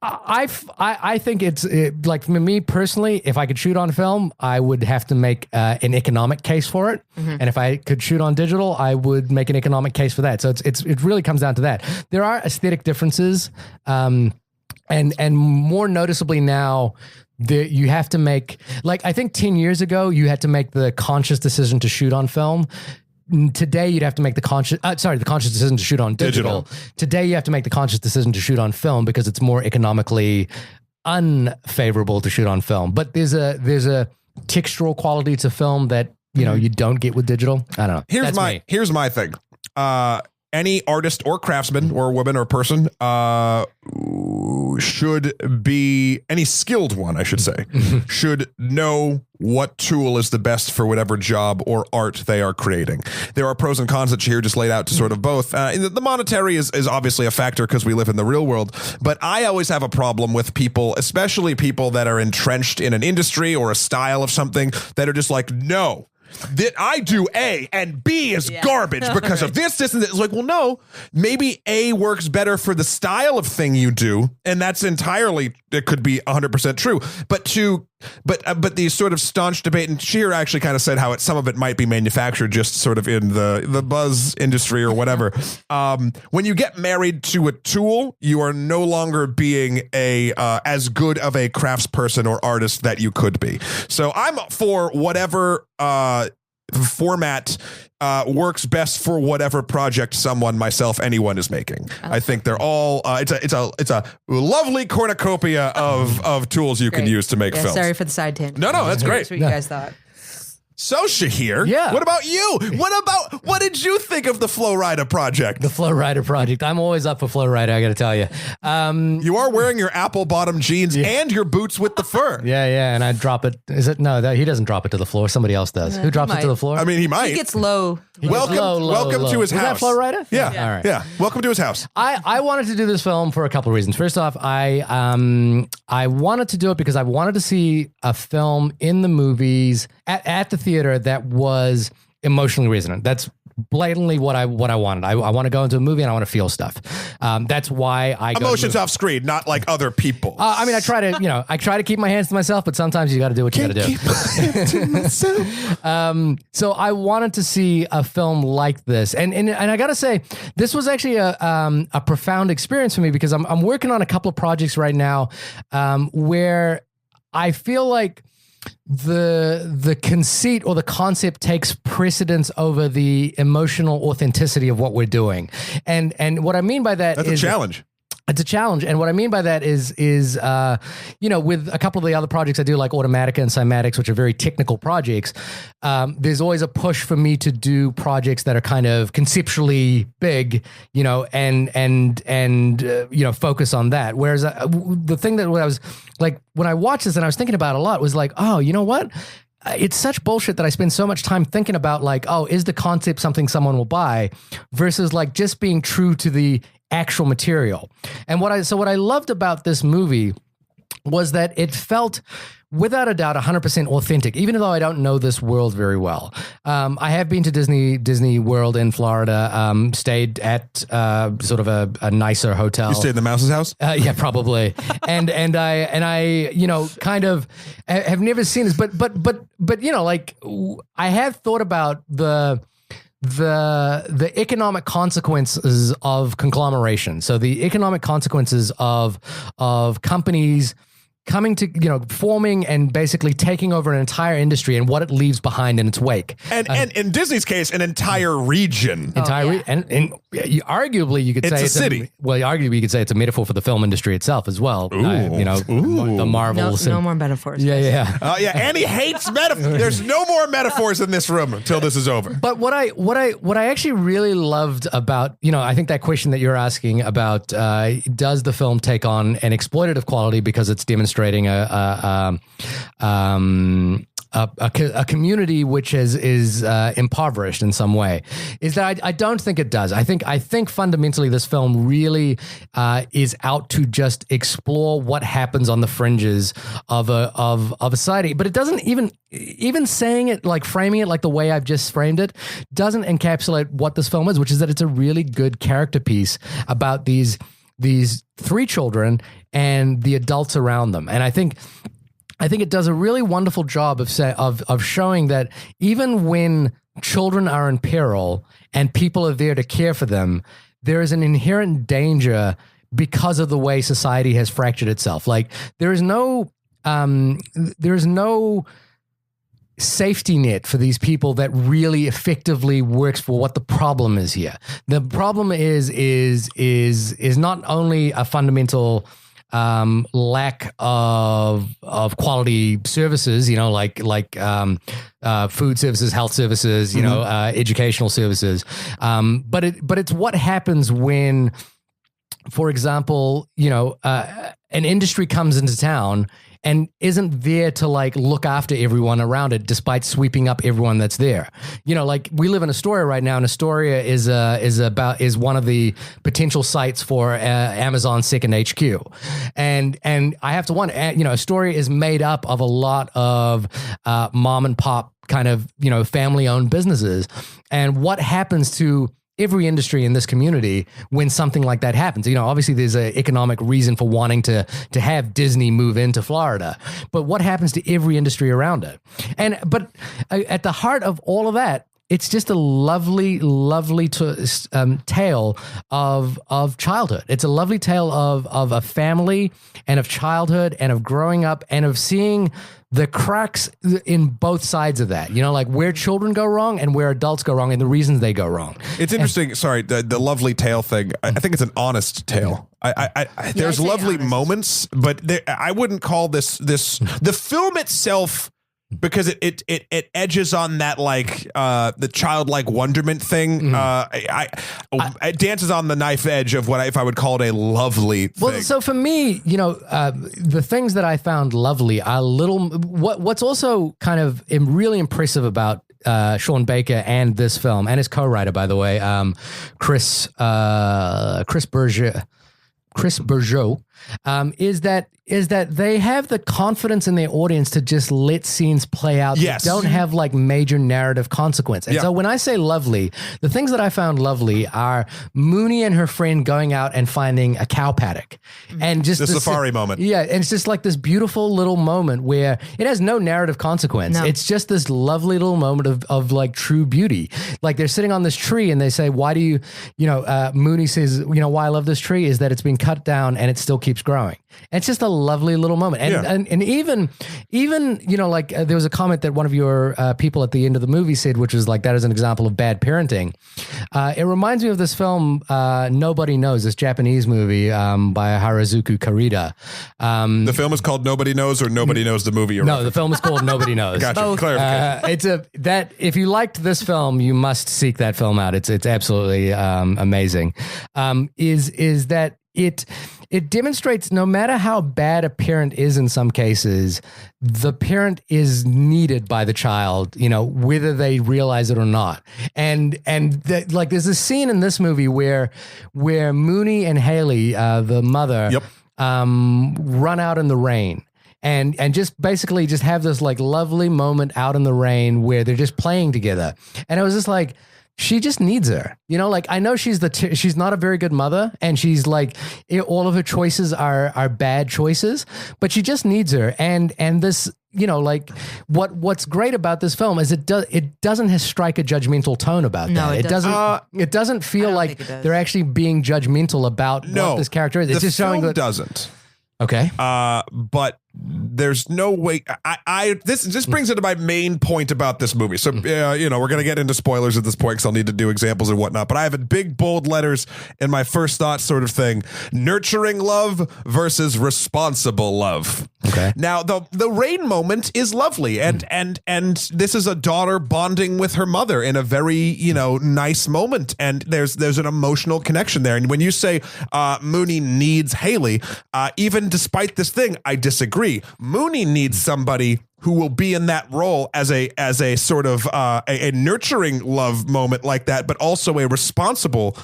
[SPEAKER 2] I think it's like, for me personally, if I could shoot on film, I would have to make an economic case for it. Mm-hmm. And if I could shoot on digital, I would make an economic case for that. So it really comes down to that. There are aesthetic differences, and more noticeably now, you have to make, like, I think 10 years ago, you had to make the conscious decision to shoot on film. Today, you'd have to make the conscious decision to shoot on digital. Today, you have to make the conscious decision to shoot on film because it's more economically unfavorable to shoot on film. But there's a textural quality to film that, you don't get with digital. I don't know.
[SPEAKER 1] Here's my thing. Any artist or craftsman or woman or person should be, any skilled one, I should say, should know what tool is the best for whatever job or art they are creating. There are pros and cons that Shahir just laid out to sort of both. The monetary is obviously a factor because we live in the real world, but I always have a problem with people, especially people that are entrenched in an industry or a style of something, that are just like, no, that I do A and B is garbage because of this, and that. It's like, well, no, maybe A works better for the style of thing you do, and that's entirely, it could be 100% true. But these sort of staunch debate, and Shahir actually kind of said how some of it might be manufactured just sort of in the buzz industry or whatever. When you get married to a tool, you are no longer being as good of a craftsperson or artist that you could be. So I'm for whatever format works best for whatever project someone, myself, anyone is making. I think they're all it's a lovely cornucopia of tools you can use to make films.
[SPEAKER 3] Sorry for the side tangent.
[SPEAKER 1] No, that's great.
[SPEAKER 3] That's what you guys thought.
[SPEAKER 1] So Shahir, what about you? What did you think of the Flow Rider project?
[SPEAKER 2] The Flow Rider project. I'm always up for Flow Rider, I got to tell you.
[SPEAKER 1] You are wearing your apple bottom jeans and your boots with the fur.
[SPEAKER 2] Yeah, and I drop it. Is it? No, he doesn't drop it to the floor. Somebody else does. Who drops it to the floor?
[SPEAKER 1] I mean, he might.
[SPEAKER 3] He gets low.
[SPEAKER 1] Welcome to his house.
[SPEAKER 2] Is that Flow Rider?
[SPEAKER 1] Yeah.
[SPEAKER 2] All right.
[SPEAKER 1] Yeah. Welcome to his house.
[SPEAKER 2] I wanted to do this film for a couple of reasons. First off, I wanted to do it because I wanted to see a film in the movies at the theater that was emotionally resonant. That's blatantly what I wanted. I want to go into a movie and I want to feel stuff. That's why I go
[SPEAKER 1] emotions off screen, not like other people.
[SPEAKER 2] I mean, I try to keep my hands to myself, but sometimes you got to do what you got to do.
[SPEAKER 1] Keep my hands to myself.
[SPEAKER 2] So I wanted to see a film like this, and I got to say, this was actually a profound experience for me because I'm working on a couple of projects right now where I feel like the conceit or the concept takes precedence over the emotional authenticity of what we're doing. And what I mean by that
[SPEAKER 1] is a challenge.
[SPEAKER 2] It's a challenge. And what I mean by that is with a couple of the other projects I do, like Automatica and Cymatics, which are very technical projects, there's always a push for me to do projects that are kind of conceptually big, and focus on that. Whereas the thing that I was like, when I watched this and I was thinking about it a lot was like, oh, you know what? It's such bullshit that I spend so much time thinking about like, oh, is the concept something someone will buy versus like just being true to the actual material. And what I loved about this movie was that it felt without a doubt 100% authentic, even though I don't know this world very well. I have been to Disney World in Florida, stayed at sort of a nicer hotel.
[SPEAKER 1] You stayed in the mouse's house?
[SPEAKER 2] Yeah, probably. and I kind of have never seen this, but like I have thought about the economic consequences of conglomeration. So the economic consequences of companies coming to, forming and basically taking over an entire industry and what it leaves behind in its wake.
[SPEAKER 1] And in Disney's case, an entire region.
[SPEAKER 2] Arguably you could say
[SPEAKER 1] it's a city.
[SPEAKER 2] Arguably you could say it's a metaphor for the film industry itself as well. The Marvels.
[SPEAKER 3] No more metaphors.
[SPEAKER 2] Yeah.
[SPEAKER 1] Annie hates metaphors. There's no more metaphors in this room until this is over.
[SPEAKER 2] But what I actually really loved about, I think that question that you're asking about, does the film take on an exploitative quality because it's demonstrating a community which is impoverished in some way, is that I don't think it does. I think fundamentally this film really is out to just explore what happens on the fringes of a society, but it doesn't even saying it, like framing it like the way I've just framed it, doesn't encapsulate what this film is, which is that it's a really good character piece about these three children and the adults around them. And I think it does a really wonderful job of showing that even when children are in peril and people are there to care for them, there is an inherent danger because of the way society has fractured itself. Like there is no safety net for these people that really effectively works for what the problem is here. The problem is not only a fundamental lack of quality services, like food services, health services, educational services. But it's what happens when, for example, an industry comes into town and isn't there to like look after everyone around it, despite sweeping up everyone that's there. Like we live in Astoria right now, and Astoria is one of the potential sites for Amazon's second HQ, and I have to wonder, Astoria is made up of a lot of mom and pop kind of family owned businesses, and what happens to every industry in this community when something like that happens? Obviously there's an economic reason for wanting to have Disney move into Florida, but what happens to every industry around it? But at the heart of all of that, it's just a lovely, lovely tale of childhood. It's a lovely tale of a family and of childhood and of growing up and of seeing the cracks in both sides of that, like where children go wrong and where adults go wrong and the reasons they go wrong. It's
[SPEAKER 1] interesting. The lovely tale thing. I think it's an honest tale. There's lovely moments, but I wouldn't call this the film itself, because it edges on that like the childlike wonderment thing. It dances on the knife edge of what if I would call it a lovely thing.
[SPEAKER 2] Well, so for me, the things that I found lovely are what's also kind of really impressive about Sean Baker and this film, and his co-writer, by the way, Chris Bergeau, is that they have the confidence in their audience to just let scenes play out that don't have like major narrative consequence. And so when I say lovely, the things that I found lovely are Moonee and her friend going out and finding a cow paddock, and just
[SPEAKER 1] the safari moment.
[SPEAKER 2] Yeah, and it's just like this beautiful little moment where it has no narrative consequence. No. It's just this lovely little moment of like true beauty. Like they're sitting on this tree and they say, why do you, Moonee says, why I love this tree is that it's been cut down and it still keeps keeps growing. It's just a lovely little moment. And even like there was a comment that one of your people at the end of the movie said, which was like, that is an example of bad parenting. It reminds me of this film, Nobody Knows, this Japanese movie by Harazuku Karida.
[SPEAKER 1] The film is called Nobody Knows, or Nobody Knows the movie?
[SPEAKER 2] No, the film is called Nobody Knows.
[SPEAKER 1] Gotcha. Clarification.
[SPEAKER 2] If you liked this film, you must seek that film out. It's absolutely amazing. Is that it demonstrates no matter how bad a parent is in some cases, the parent is needed by the child, whether they realize it or not. And like there's a scene in this movie where Moonee and Haley, the mother, run out in the rain. And just basically just have this like lovely moment out in the rain where they're just playing together. And it was just like, she just needs her, like I know she's not a very good mother, and she's like all of her choices are bad choices, but she just needs her. And this, like what's great about this film is it doesn't strike a judgmental tone about that. It doesn't feel like they're actually being judgmental about what this character is. It's just showing that
[SPEAKER 1] doesn't.
[SPEAKER 2] Okay.
[SPEAKER 1] But there's no way. This brings into my main point about this movie. So, we're going to get into spoilers at this point because I'll need to do examples and whatnot. But I have in big, bold letters in my first thought sort of thing: nurturing love versus responsible love.
[SPEAKER 2] Okay.
[SPEAKER 1] Now, the rain moment is lovely. And this is a daughter bonding with her mother in a very, nice moment. And there's an emotional connection there. And when you say Moonee needs Haley, even despite this thing, I disagree. Moonee needs somebody who will be in that role as a sort of a nurturing love moment like that, but also a responsible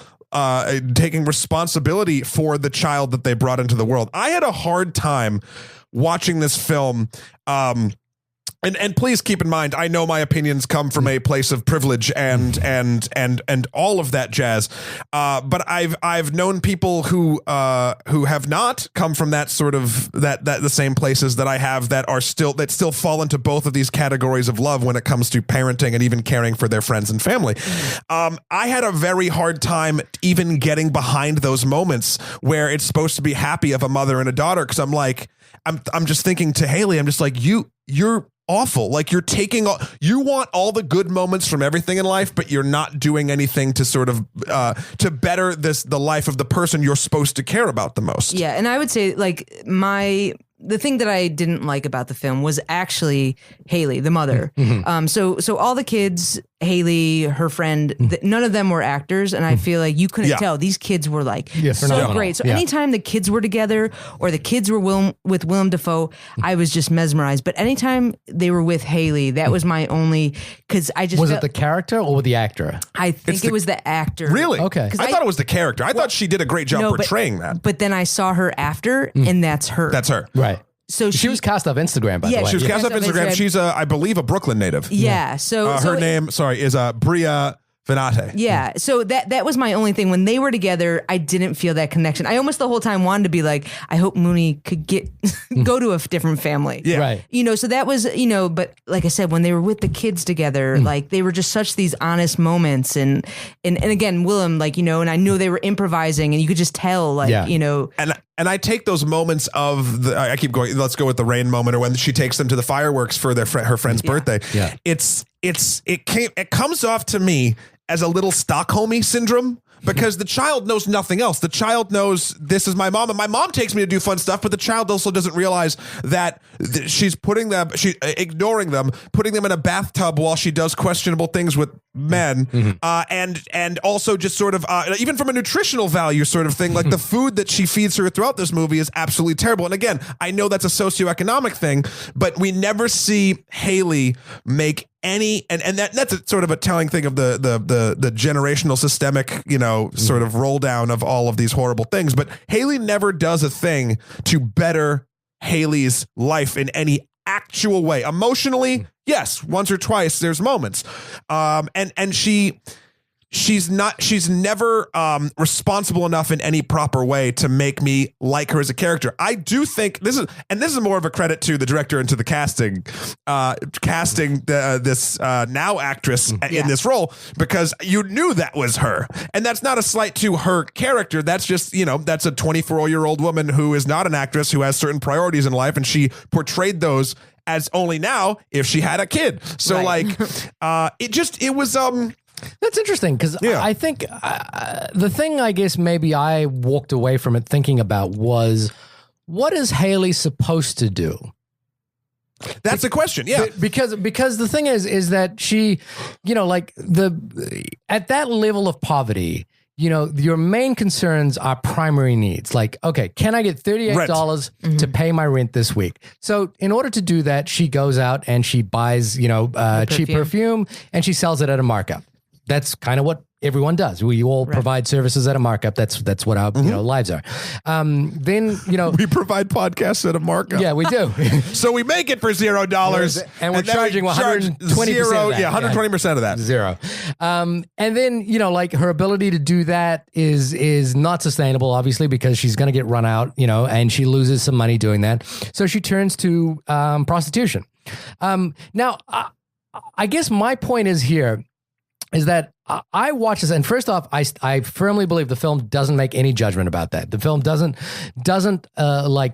[SPEAKER 1] taking responsibility for the child that they brought into the world. I had a hard time watching this film. And please keep in mind, I know my opinions come from a place of privilege and all of that jazz. But I've known people who have not come from that sort of that the same places that I have that still fall into both of these categories of love when it comes to parenting and even caring for their friends and family. I had a very hard time even getting behind those moments where it's supposed to be happy of a mother and a daughter, because I'm just thinking to Haley, I'm just like, you're awful. Like you want all the good moments from everything in life, but you're not doing anything to sort of to better the life of the person you're supposed to care about the most.
[SPEAKER 3] Yeah, and I would say like the thing that I didn't like about the film was actually Haley, the mother. Mm-hmm. So all the kids, Haley, her friend, none of them were actors, and I feel like you couldn't tell. These kids were like so great. So anytime the kids were together or the kids were with Willem Dafoe, I was just mesmerized. But anytime they were with Haley, that was my only, because I just
[SPEAKER 2] was it the character or the actor?
[SPEAKER 3] I think it was the actor.
[SPEAKER 1] Really?
[SPEAKER 2] Okay.
[SPEAKER 1] I thought it was the character. I thought she did a great job portraying that.
[SPEAKER 3] But then I saw her after, and that's her.
[SPEAKER 1] That's her.
[SPEAKER 2] Right.
[SPEAKER 3] So
[SPEAKER 2] she was cast off Instagram, by the way.
[SPEAKER 1] She was cast off Instagram. She's I believe a Brooklyn native.
[SPEAKER 3] Yeah. So
[SPEAKER 1] her name, is Bria Venate.
[SPEAKER 3] Yeah. So that was my only thing. When they were together, I didn't feel that connection. I almost the whole time wanted to be like, I hope Moonee could go to a different family.
[SPEAKER 1] Yeah.
[SPEAKER 2] Right.
[SPEAKER 3] So that was, but like I said, when they were with the kids together, like they were just such these honest moments. And again, Willem, and I knew they were improvising, and you could just tell,
[SPEAKER 1] And I take those moments of I keep going. Let's go with the rain moment, or when she takes them to the fireworks for her friend's birthday.
[SPEAKER 2] Yeah.
[SPEAKER 1] It comes off to me as a little Stockholm-y syndrome, because the child knows nothing else. The child knows this is my mom, and my mom takes me to do fun stuff, but the child also doesn't realize that she's ignoring them, putting them in a bathtub while she does questionable things with men, and also just sort of even from a nutritional value sort of thing, like the food that she feeds her throughout this movie is absolutely terrible. And again, I know that's a socioeconomic thing, but we never see Haley make any, and that's a sort of a telling thing of the generational systemic, sort of roll down of all of these horrible things. But Haley never does a thing to better Haley's life in any actual way. Emotionally, yes, once or twice there's moments, and she she's never responsible enough in any proper way to make me like her as a character. I do think this is more of a credit to the director and to the casting this now actress in this role, because you knew that was her. And that's not a slight to her character. That's just, that's a 24-year-old woman who is not an actress, who has certain priorities in life, and she portrayed those as only now if she had a kid. So it was
[SPEAKER 2] That's interesting, because I think the thing I guess maybe I walked away from it thinking about was, what is Haley supposed to do?
[SPEAKER 1] That's the question. Yeah.
[SPEAKER 2] Because the thing is that she, at that level of poverty, your main concerns are primary needs. Like, okay, can I get $38 to pay my rent this week? So in order to do that, she goes out and she buys, cheap perfume, and she sells it at a markup. That's kind of what everyone does. We all provide services at a markup. That's what our lives are. Then we
[SPEAKER 1] provide podcasts at a markup.
[SPEAKER 2] Yeah, we do.
[SPEAKER 1] So we make it for $0,
[SPEAKER 2] and we're charging 120%.
[SPEAKER 1] Yeah, 120% of that.
[SPEAKER 2] Zero. And then her ability to do that is not sustainable, obviously, because she's going to get run out. And she loses some money doing that. So she turns to prostitution. Now, I guess my point is that I watch this, and first off, I firmly believe the film doesn't make any judgment about that. The film doesn't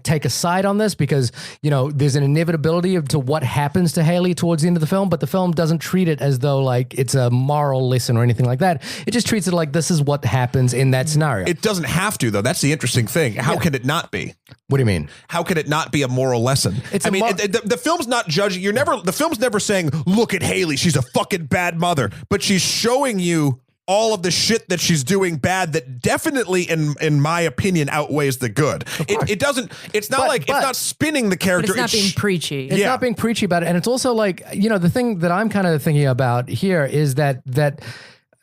[SPEAKER 2] take a side on this, because there's an inevitability to what happens to Haley towards the end of the film, but the film doesn't treat it as though it's a moral lesson or anything like that. It just treats it like this is what happens in that scenario.
[SPEAKER 1] It doesn't have to, though. That's the interesting thing. How can it not be?
[SPEAKER 2] What do you mean?
[SPEAKER 1] How can it not be a moral lesson? The film's not judging. The film's never saying, look at Haley, she's a fucking bad mother, but she's showing you all of the shit that she's doing bad that definitely, in my opinion, outweighs the good. It's not spinning the character.
[SPEAKER 3] But it's not being preachy.
[SPEAKER 2] It's not being preachy about it. And it's also the thing that I'm kind of thinking about here is that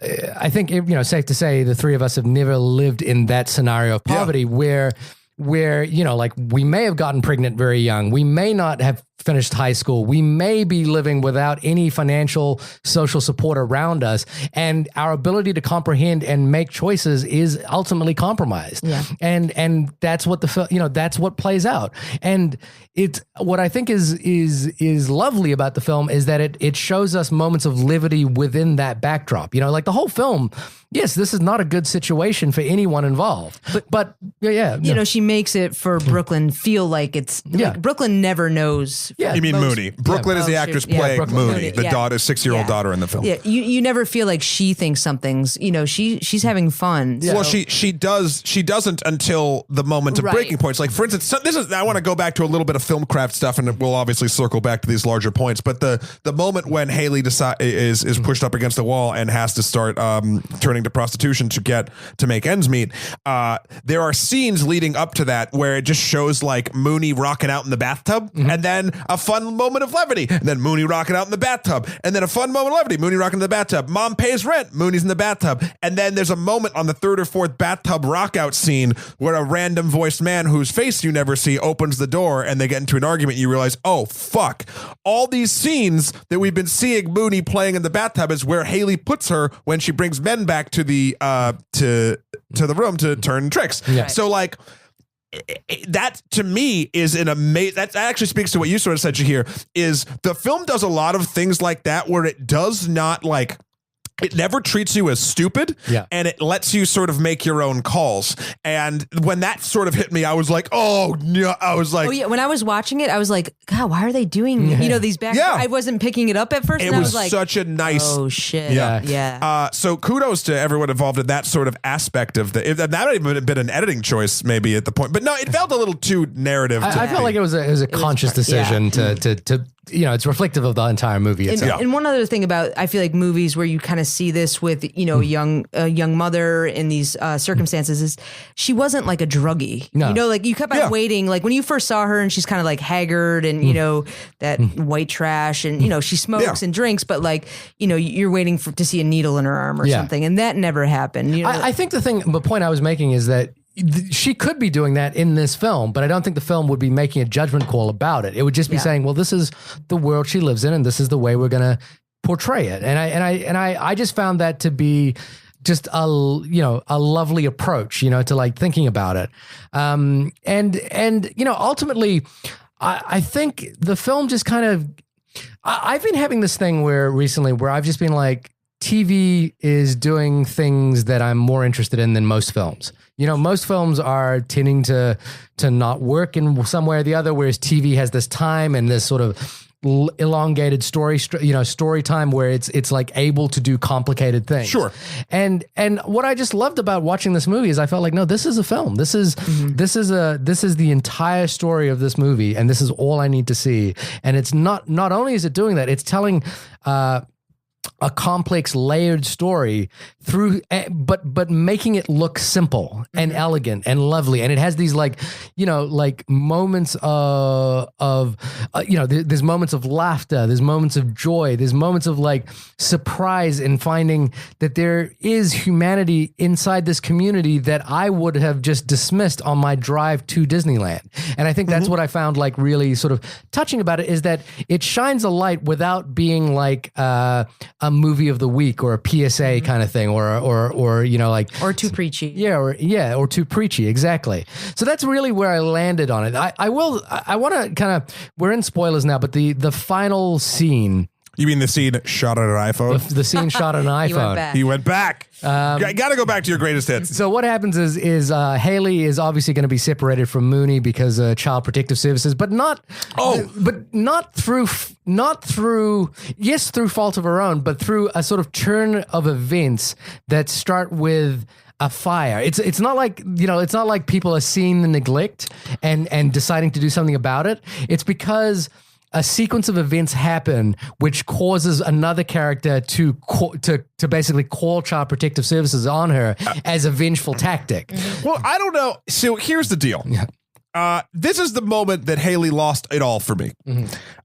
[SPEAKER 2] I think, safe to say the three of us have never lived in that scenario of poverty where we may have gotten pregnant very young. We may not have finished high school. We may be living without any financial, social support around us, and our ability to comprehend and make choices is ultimately compromised. Yeah. And that's what that's what plays out. And it's what I think is lovely about the film is that it shows us moments of levity within that backdrop. The whole film, yes, this is not a good situation for anyone involved. But
[SPEAKER 3] she makes it for Brooklyn feel like it's Brooklyn never knows.
[SPEAKER 1] Yeah. You mean Moonee? Brooklyn is the actress playing Moonee, the daughter, 6-year-old daughter in the film.
[SPEAKER 3] Yeah, you never feel like she thinks something's. She's having fun.
[SPEAKER 1] Yeah. Well, she doesn't until the moment of breaking points. Like, for instance, I want to go back to a little bit of film craft stuff, and we'll obviously circle back to these larger points. But the moment when Haley is pushed up against the wall and has to start turning to prostitution to make ends meet, there are scenes leading up to that where it just shows Moonee rocking out in the bathtub, and then a fun moment of levity, and then Moonee rocking out in the bathtub, and then a fun moment of levity, Moonee rocking in the bathtub. Mom pays rent, Moonee's in the bathtub, and then there's a moment on the third or fourth bathtub rockout scene where a random voiced man whose face you never see opens the door, and they get into an argument. You realize, oh fuck, all these scenes that we've been seeing Moonee playing in the bathtub is where Haley puts her when she brings men back to the to the room to turn tricks. Yeah. So that to me is an amazing. That actually speaks to what you sort of said, Shahir. Is the film does a lot of things like that where it does not it never treats you as stupid, and it lets you sort of make your own calls. And when that sort of hit me, I was like, oh, no. I was like...
[SPEAKER 3] Oh, yeah. When I was watching it, I was like, God, why are they doing, these back... Yeah. I wasn't picking it up at first, and I was like...
[SPEAKER 1] such a nice...
[SPEAKER 3] Oh, shit.
[SPEAKER 1] Yeah. So kudos to everyone involved in that sort of aspect of that might even have been an editing choice maybe at the point. But no, it felt a little too narrative.
[SPEAKER 2] I felt like it was a conscious decision to it's reflective of the entire movie itself.
[SPEAKER 3] And one other thing about, I feel like movies where you kind of see this with, a young mother in these circumstances is she wasn't like a druggie. No. You kept on waiting. Like when you first saw her and she's kind of haggard and, that white trash and, she smokes and drinks, but you're waiting to see a needle in her arm or something. And that never happened.
[SPEAKER 2] I think the point I was making is that she could be doing that in this film, but I don't think the film would be making a judgment call about it. It would just be saying, well, this is the world she lives in, and this is the way we're going to portray it. And I just found that to be just a lovely approach, to like thinking about it. And ultimately, I think the film just kind of, I've been having this thing recently where I've just been like, TV is doing things that I'm more interested in than most films. Most films are tending to not work in some way or the other, whereas TV has this time and this sort of elongated story time where it's like able to do complicated things.
[SPEAKER 1] Sure.
[SPEAKER 2] And what I just loved about watching this movie is I felt like, no, this is a film. This is the entire story of this movie, and this is all I need to see. And it's not only is it doing that, it's telling a complex, layered story but making it look simple and elegant and lovely. And it has these like moments there's moments of laughter, there's moments of joy, there's moments of like surprise in finding that there is humanity inside this community that I would have just dismissed on my drive to Disneyland. And I think that's what I found like really sort of touching about it, is that it shines a light without being like a movie of the week or a PSA kind of thing, or
[SPEAKER 3] too preachy.
[SPEAKER 2] Or too preachy. Exactly. So that's really where I landed on it. I want to kind of, we're in spoilers now, but the final scene.
[SPEAKER 1] You mean the scene shot on an iPhone?
[SPEAKER 2] The scene shot on an iPhone.
[SPEAKER 1] He went back. Got to go back to your greatest hits.
[SPEAKER 2] So what happens is Haley is obviously going to be separated from Moonee because Child Protective Services, but not through fault of her own, but through a sort of turn of events that start with a fire. It's not like people are seeing the neglect and deciding to do something about it. It's because a sequence of events happen which causes another character to basically call Child Protective Services on her as a vengeful tactic.
[SPEAKER 1] Well, I don't know. So here's the deal. This is the moment that Haley lost it all for me.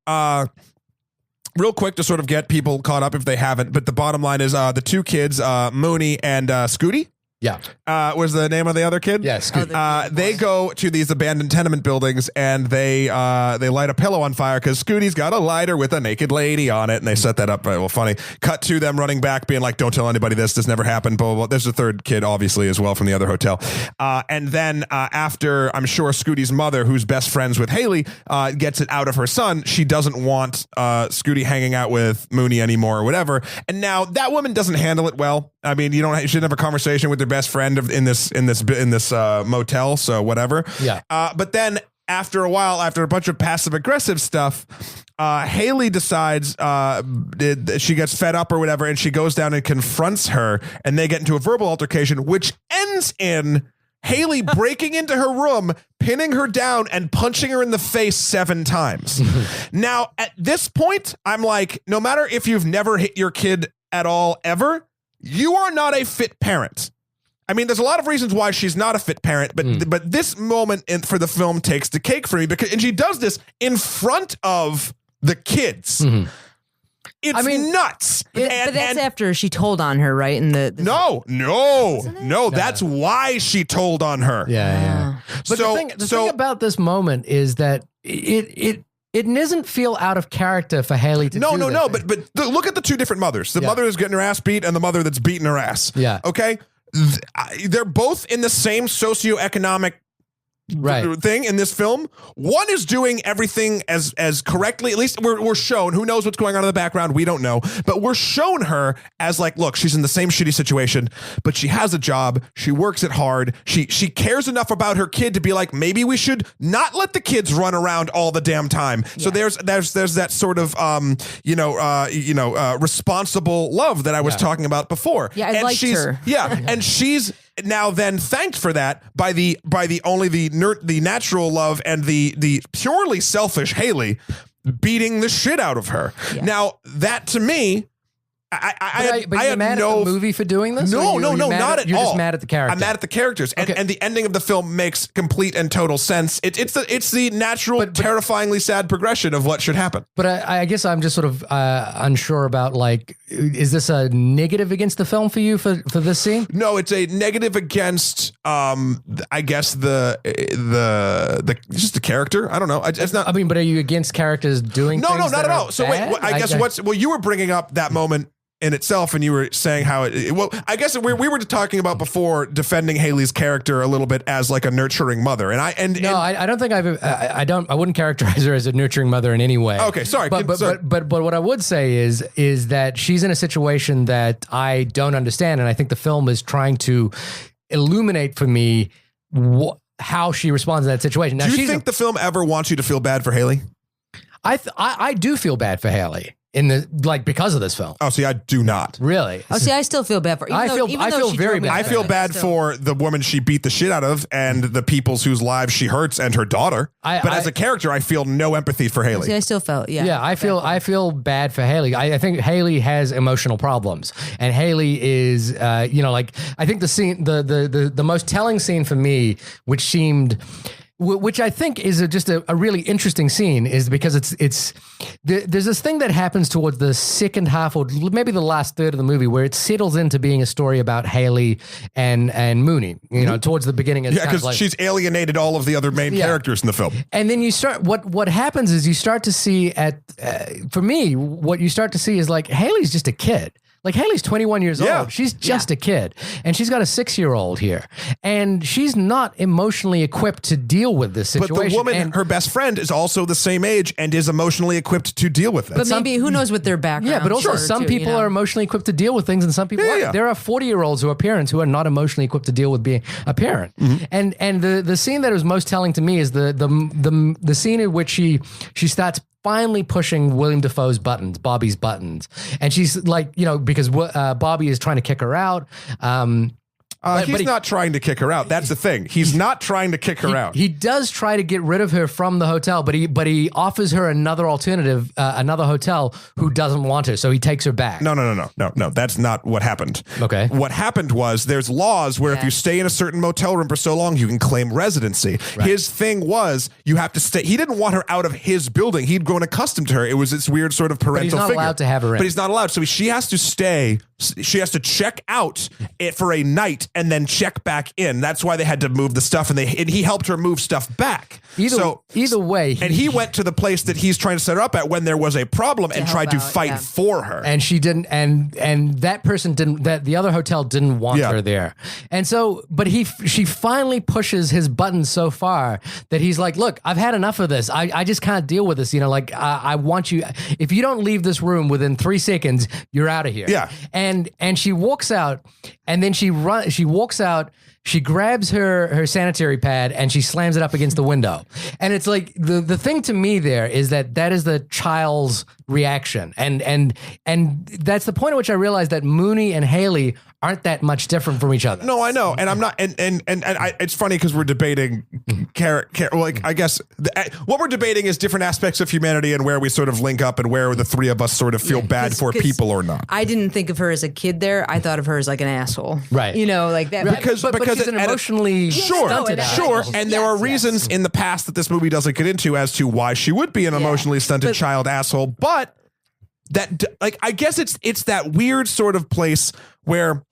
[SPEAKER 1] Real quick to sort of get people caught up if they haven't, but the bottom line is the two kids, Moonee and Scooty.
[SPEAKER 2] Yeah.
[SPEAKER 1] Was the name of the other kid?
[SPEAKER 2] Yeah, Scooty.
[SPEAKER 1] They go to these abandoned tenement buildings and they light a pillow on fire because Scooty's got a lighter with a naked lady on it, and they set that up. Well, funny. Cut to them running back, being like, "Don't tell anybody this never happened." Blah, blah, blah. There's a third kid, obviously, as well from the other hotel. And then after, I'm sure Scooty's mother, who's best friends with Haley, gets it out of her son. She doesn't want Scooty hanging out with Moonee anymore or whatever. And now that woman doesn't handle it well. I mean, you shouldn't have a conversation with their best friend in this motel, so whatever.
[SPEAKER 2] Yeah.
[SPEAKER 1] But then after a while, after a bunch of passive aggressive stuff, Haley decides she gets fed up or whatever, and she goes down and confronts her, and they get into a verbal altercation, which ends in Haley breaking into her room, pinning her down, and punching her in the face 7 times. Now, at this point, I'm like, no matter if you've never hit your kid at all ever, you are not a fit parent. I mean, there's a lot of reasons why she's not a fit parent, but this moment for the film takes the cake for me, and she does this in front of the kids. It's nuts.
[SPEAKER 3] But that's after she told on her, right?
[SPEAKER 1] No. That's why she told on her.
[SPEAKER 2] Yeah. But the thing about this moment is that it doesn't feel out of character for Haley to do
[SPEAKER 1] No. But look at the two different mothers. The mother that's getting her ass beat and the mother that's beating her ass.
[SPEAKER 2] Yeah.
[SPEAKER 1] Okay? They're both in the same socioeconomic thing in this film. One is doing everything as correctly. At least we're shown. Who knows what's going on in the background? We don't know. But we're shown her as like, look, she's in the same shitty situation, but she has a job. She works it hard. She cares enough about her kid to be like, maybe we should not let the kids run around all the damn time. Yeah. So there's that sort of responsible love that I was talking about before.
[SPEAKER 3] Yeah, I liked her.
[SPEAKER 1] Yeah, and she's now then thanked for that by the natural love and the purely selfish Haley beating the shit out of her. Yeah. Now that to me, I
[SPEAKER 2] had mad at the movie for doing this?
[SPEAKER 1] No, not at all.
[SPEAKER 2] You're just mad at the character.
[SPEAKER 1] I'm mad at the characters, and the ending of the film makes complete and total sense. It's the natural, terrifyingly sad progression of what should happen.
[SPEAKER 2] But I guess I'm just sort of unsure about, like, is this a negative against the film for you for this scene?
[SPEAKER 1] No, it's a negative against I guess the just the character. I don't know. It's not.
[SPEAKER 2] I mean, but are you against characters doing?
[SPEAKER 1] No, not at all. So wait, I guess you were bringing up that moment in itself, and you were saying how well, I guess we were talking about before defending Haley's character a little bit as like a nurturing mother, and I don't think
[SPEAKER 2] I wouldn't characterize her as a nurturing mother in any way.
[SPEAKER 1] Okay, sorry,
[SPEAKER 2] but what I would say is that she's in a situation that I don't understand, and I think the film is trying to illuminate for me how she responds in that situation. Now,
[SPEAKER 1] do you think the film ever wants you to feel bad for Haley?
[SPEAKER 2] I do feel bad for Haley because of this film.
[SPEAKER 1] Oh, see, I do not.
[SPEAKER 2] Really?
[SPEAKER 3] Oh, see, I still feel bad for her.
[SPEAKER 2] I feel very bad.
[SPEAKER 1] I feel bad for the woman she beat the shit out of and the people's whose lives she hurts and her daughter. But as a character, I feel no empathy for Haley.
[SPEAKER 3] See, I still felt,
[SPEAKER 2] Yeah, I feel bad for Haley. I think Haley has emotional problems, and Haley is, I think the scene, the most telling scene for me, which I think is just a really interesting scene, is because there's this thing that happens towards the second half or maybe the last third of the movie where it settles into being a story about Haley and Moonee, towards the beginning.
[SPEAKER 1] Yeah, because she's alienated all of the other main characters in the film.
[SPEAKER 2] And then you start, what happens is you start to see for me, what you start to see is like Haley's just a kid. Like Haley's 21 years old. She's just a kid. And she's got a 6-year-old here. And she's not emotionally equipped to deal with this situation.
[SPEAKER 1] But the woman, her best friend, is also the same age and is emotionally equipped to deal with it.
[SPEAKER 3] But maybe, who knows what their background is.
[SPEAKER 2] Yeah, but also some people are emotionally equipped to deal with things and some people aren't. There are 40-year-olds who are parents who are not emotionally equipped to deal with being a parent. Mm-hmm. And the scene that was most telling to me is the scene in which she starts finally pushing William Dafoe's buttons, Bobby's buttons. And she's like, because Bobby is trying to kick her out.
[SPEAKER 1] He's not trying to kick her out. That's the thing. He's not trying to kick her out.
[SPEAKER 2] He does try to get rid of her from the hotel, but he offers her another alternative, another hotel who doesn't want her. So he takes her back.
[SPEAKER 1] No. That's not what happened.
[SPEAKER 2] Okay.
[SPEAKER 1] What happened was there's laws where if you stay in a certain motel room for so long, you can claim residency. Right. His thing was you have to stay. He didn't want her out of his building. He'd grown accustomed to her. It was this weird sort of parental figure.
[SPEAKER 2] But he's not allowed to have her in.
[SPEAKER 1] But he's not allowed. So she has to stay. She has to check out for a night and then check back in. That's why they had to move the stuff, and he helped her move stuff back.
[SPEAKER 2] Either way,
[SPEAKER 1] he went to the place that he's trying to set her up at when there was a problem and tried to fight for her.
[SPEAKER 2] And she didn't, and that person didn't. That the other hotel didn't want her there. And so, but she finally pushes his buttons so far that he's like, "Look, I've had enough of this. I just can't deal with this. I want you. If you don't leave this room within 3 seconds, you're out of here."
[SPEAKER 1] Yeah.
[SPEAKER 2] And she walks out, and then she walks out. She grabs her sanitary pad and she slams it up against the window. And it's like the thing to me there is that is the child's reaction. And that's the point at which I realized that Moonee and Haley aren't that much different from each other.
[SPEAKER 1] No, I know. And I'm not, and it's funny because we're debating I guess what we're debating is different aspects of humanity and where we sort of link up and where the three of us sort of feel bad for people or not.
[SPEAKER 3] I didn't think of her as a kid there. I thought of her as like an asshole.
[SPEAKER 2] Right.
[SPEAKER 3] Like that.
[SPEAKER 2] Right. Because she's an emotionally stunted
[SPEAKER 1] Sure. And there are reasons in the past that this movie doesn't get into as to why she would be an emotionally stunted child asshole. But that, I guess it's that weird sort of place where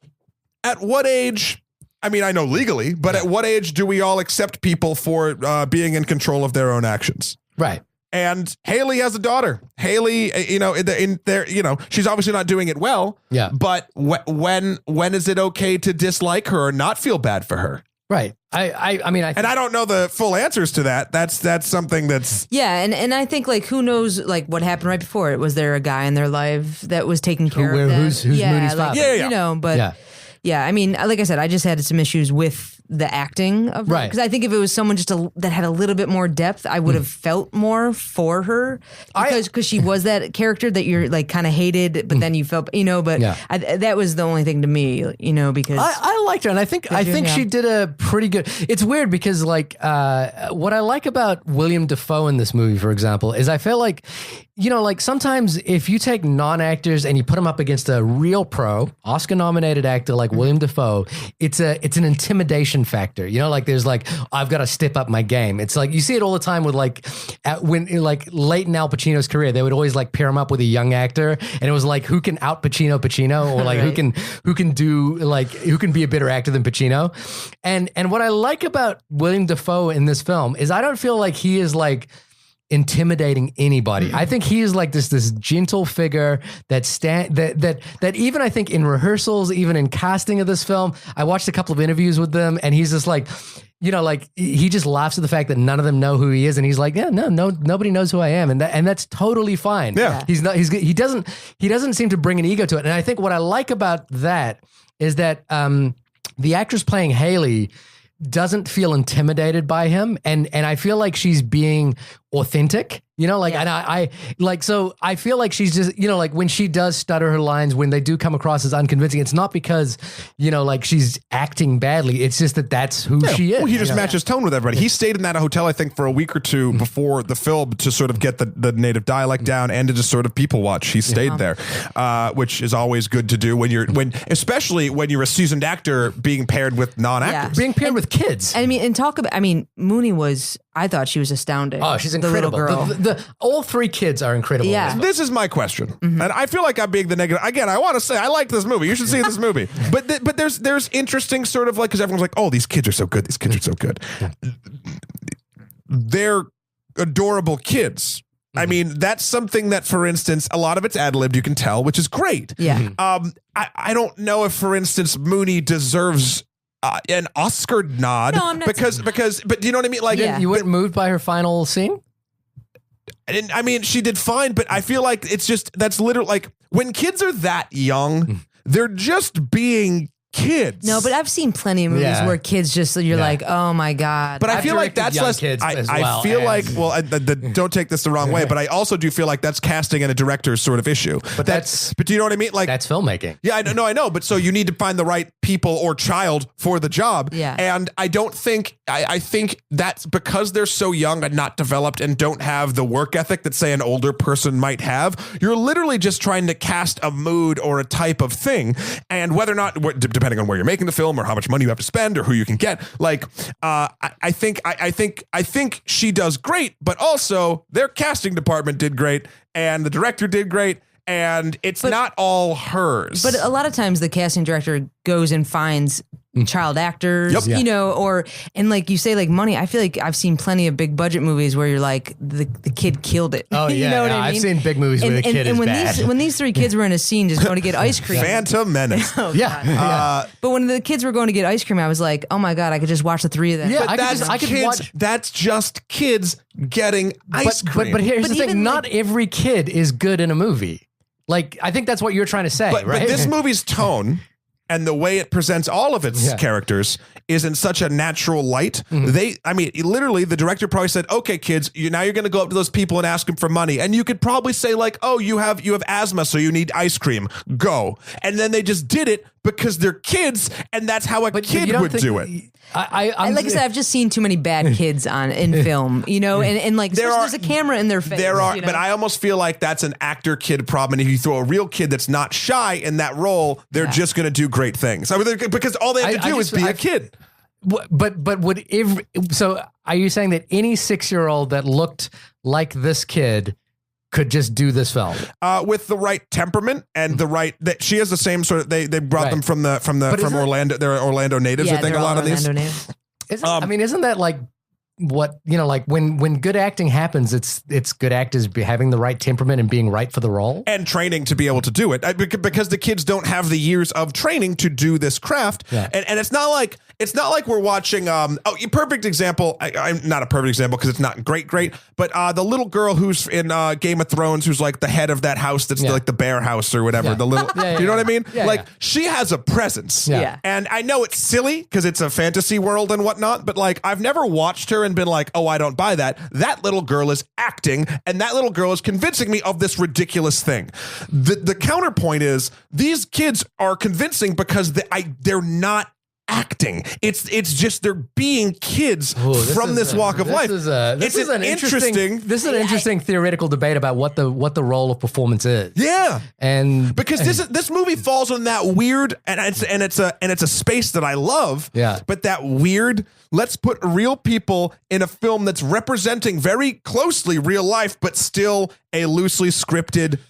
[SPEAKER 1] at what age, I mean, I know legally, but at what age do we all accept people for being in control of their own actions?
[SPEAKER 2] Right.
[SPEAKER 1] And Haley has a daughter. Haley, she's obviously not doing it well.
[SPEAKER 2] Yeah.
[SPEAKER 1] But when is it okay to dislike her or not feel bad for her?
[SPEAKER 2] Right. I mean, I
[SPEAKER 1] don't know the full answers to that. That's something that's
[SPEAKER 3] and I think who knows what happened right before it. Was there a guy in their life that was taking care of them?
[SPEAKER 2] Who's Moonee's father?
[SPEAKER 3] But. Yeah, I mean, like I said, I just had some issues with the acting of her. Because I think if it was someone just that had a little bit more depth, I would have felt more for her. Because she was that character that you're kind of hated, but then you felt, but that was the only thing to me, because
[SPEAKER 2] I liked her, and I think she did a pretty good. It's weird because what I like about William Dafoe in this movie, for example, is I feel like sometimes if you take non-actors and you put them up against a real pro, Oscar-nominated actor like William Dafoe, it's an intimidation factor. There's I've got to step up my game. It's you see it all the time with when late in Al Pacino's career, they would always pair him up with a young actor, and it was who can out Pacino, or right. who can be a better actor than Pacino. And what I like about William Dafoe in this film is I don't feel like he is intimidating anybody. I think he is like this gentle figure that even I think in rehearsals, even in casting of this film, I watched a couple of interviews with them, and he's just like, like he just laughs at the fact that none of them know who he is, and he's like, yeah, no, nobody knows who I am, and that's totally fine.
[SPEAKER 1] Yeah.
[SPEAKER 2] He doesn't seem to bring an ego to it, and I think what I like about that is that the actress playing Haley doesn't feel intimidated by him, and I feel like she's being authentic, and so I feel like she's just, like when she does stutter her lines, when they do come across as unconvincing, it's not because, like she's acting badly. It's just that's who she is.
[SPEAKER 1] Well, he just matches tone with everybody. He stayed in that hotel, I think, for a week or two before the film to sort of get the native dialect down and to just sort of people watch. He stayed there, which is always good to do especially when you're a seasoned actor being paired with non-actors.
[SPEAKER 2] Being paired with kids.
[SPEAKER 3] I mean, Moonee I thought she was astounding.
[SPEAKER 2] Oh, she's incredible.
[SPEAKER 3] The little girl.
[SPEAKER 2] All three kids are incredible.
[SPEAKER 3] Yeah.
[SPEAKER 1] This is my question, and I feel like I'm being the negative. Again, I want to say I liked this movie. You should see this movie. But there's interesting sort of like, because everyone's like, oh, these kids are so good. These kids are so good. They're adorable kids. I mean, that's something that, for instance, a lot of it's ad-libbed, you can tell, which is great.
[SPEAKER 3] Yeah.
[SPEAKER 1] I don't know if, for instance, Moonee deserves an Oscar nod.
[SPEAKER 3] No, I'm not
[SPEAKER 1] because but do you know what I mean? Like,
[SPEAKER 2] you weren't moved by her final scene?
[SPEAKER 1] I mean, she did fine, but I feel like that's literally like when kids are that young, they're just being kids.
[SPEAKER 3] No, but I've seen plenty of movies where kids just, you're like, oh my God.
[SPEAKER 1] But I feel like that's less
[SPEAKER 2] kids as
[SPEAKER 1] I
[SPEAKER 2] well,
[SPEAKER 1] feel like, don't take this the wrong way, but I also do feel like that's casting and a director's sort of issue. But do you know what I mean? Like,
[SPEAKER 2] that's filmmaking.
[SPEAKER 1] Yeah, I know. But so you need to find the right people or child for the job.
[SPEAKER 3] Yeah.
[SPEAKER 1] And I don't think, I think that's because they're so young and not developed and don't have the work ethic that, say, an older person might have. You're literally just trying to cast a mood or a type of thing. And whether or not, depending on where you're making the film or how much money you have to spend or who you can get, like, I think she does great, but also their casting department did great and the director did great. And it's not all hers.
[SPEAKER 3] But a lot of times the casting director goes and finds child actors, and like you say, like money. I feel like I've seen plenty of big budget movies where you're like, the kid killed it.
[SPEAKER 2] Oh, yeah.
[SPEAKER 3] You know what I mean?
[SPEAKER 2] I've seen big movies where the kid is bad.
[SPEAKER 3] when these three kids were in a scene just going to get ice cream.
[SPEAKER 1] Phantom Menace.
[SPEAKER 3] But when the kids were going to get ice cream, I was like, oh my God, I could just watch the three of them.
[SPEAKER 2] Yeah,
[SPEAKER 1] But that's just kids getting ice cream.
[SPEAKER 2] But here's the thing. Not every kid is good in a movie. Like, I think that's what you're trying to say, right?
[SPEAKER 1] But this movie's tone and the way it presents all of its characters is in such a natural light. Literally, the director probably said, okay, kids, now you're going to go up to those people and ask them for money. And you could probably say, like, oh, you have asthma, so you need ice cream. Go. And then they just did it because they're kids, and that's how a kid would do it.
[SPEAKER 3] Like I said, I've just seen too many bad kids in film, and like there's a camera in their face.
[SPEAKER 1] But I almost feel like that's an actor kid problem. And if you throw a real kid that's not shy in that role, they're just going to do great things. Because all they have to do is be a kid.
[SPEAKER 2] But so are you saying that any 6-year-old that looked like this kid could just do this film
[SPEAKER 1] with the right temperament and the right that she has the same sort of they brought them from Orlando. They're Orlando natives. I think a lot of these.
[SPEAKER 2] Isn't that like what like when good acting happens, it's good actors having the right temperament and being right for the role
[SPEAKER 1] and training to be able to do it because the kids don't have the years of training to do this craft. And it's not like we're watching perfect example. I'm not a perfect example because it's not great, but the little girl who's in Game of Thrones, who's like the head of that house that's like the bear house or whatever. The little, you know what I mean? She has a presence. And I know it's silly because it's a fantasy world and whatnot, but like I've never watched her and been like, oh, I don't buy that. That little girl is acting, and that little girl is convincing me of this ridiculous thing. The counterpoint is these kids are convincing because they're not acting. It's just they're being kids from this walk of life.
[SPEAKER 2] This is an interesting theoretical debate about what the role of performance is.
[SPEAKER 1] Yeah,
[SPEAKER 2] and
[SPEAKER 1] because this movie falls on that weird and it's a space that I love.
[SPEAKER 2] Yeah,
[SPEAKER 1] but that weird. Let's put real people in a film that's representing very closely real life, but still a loosely scripted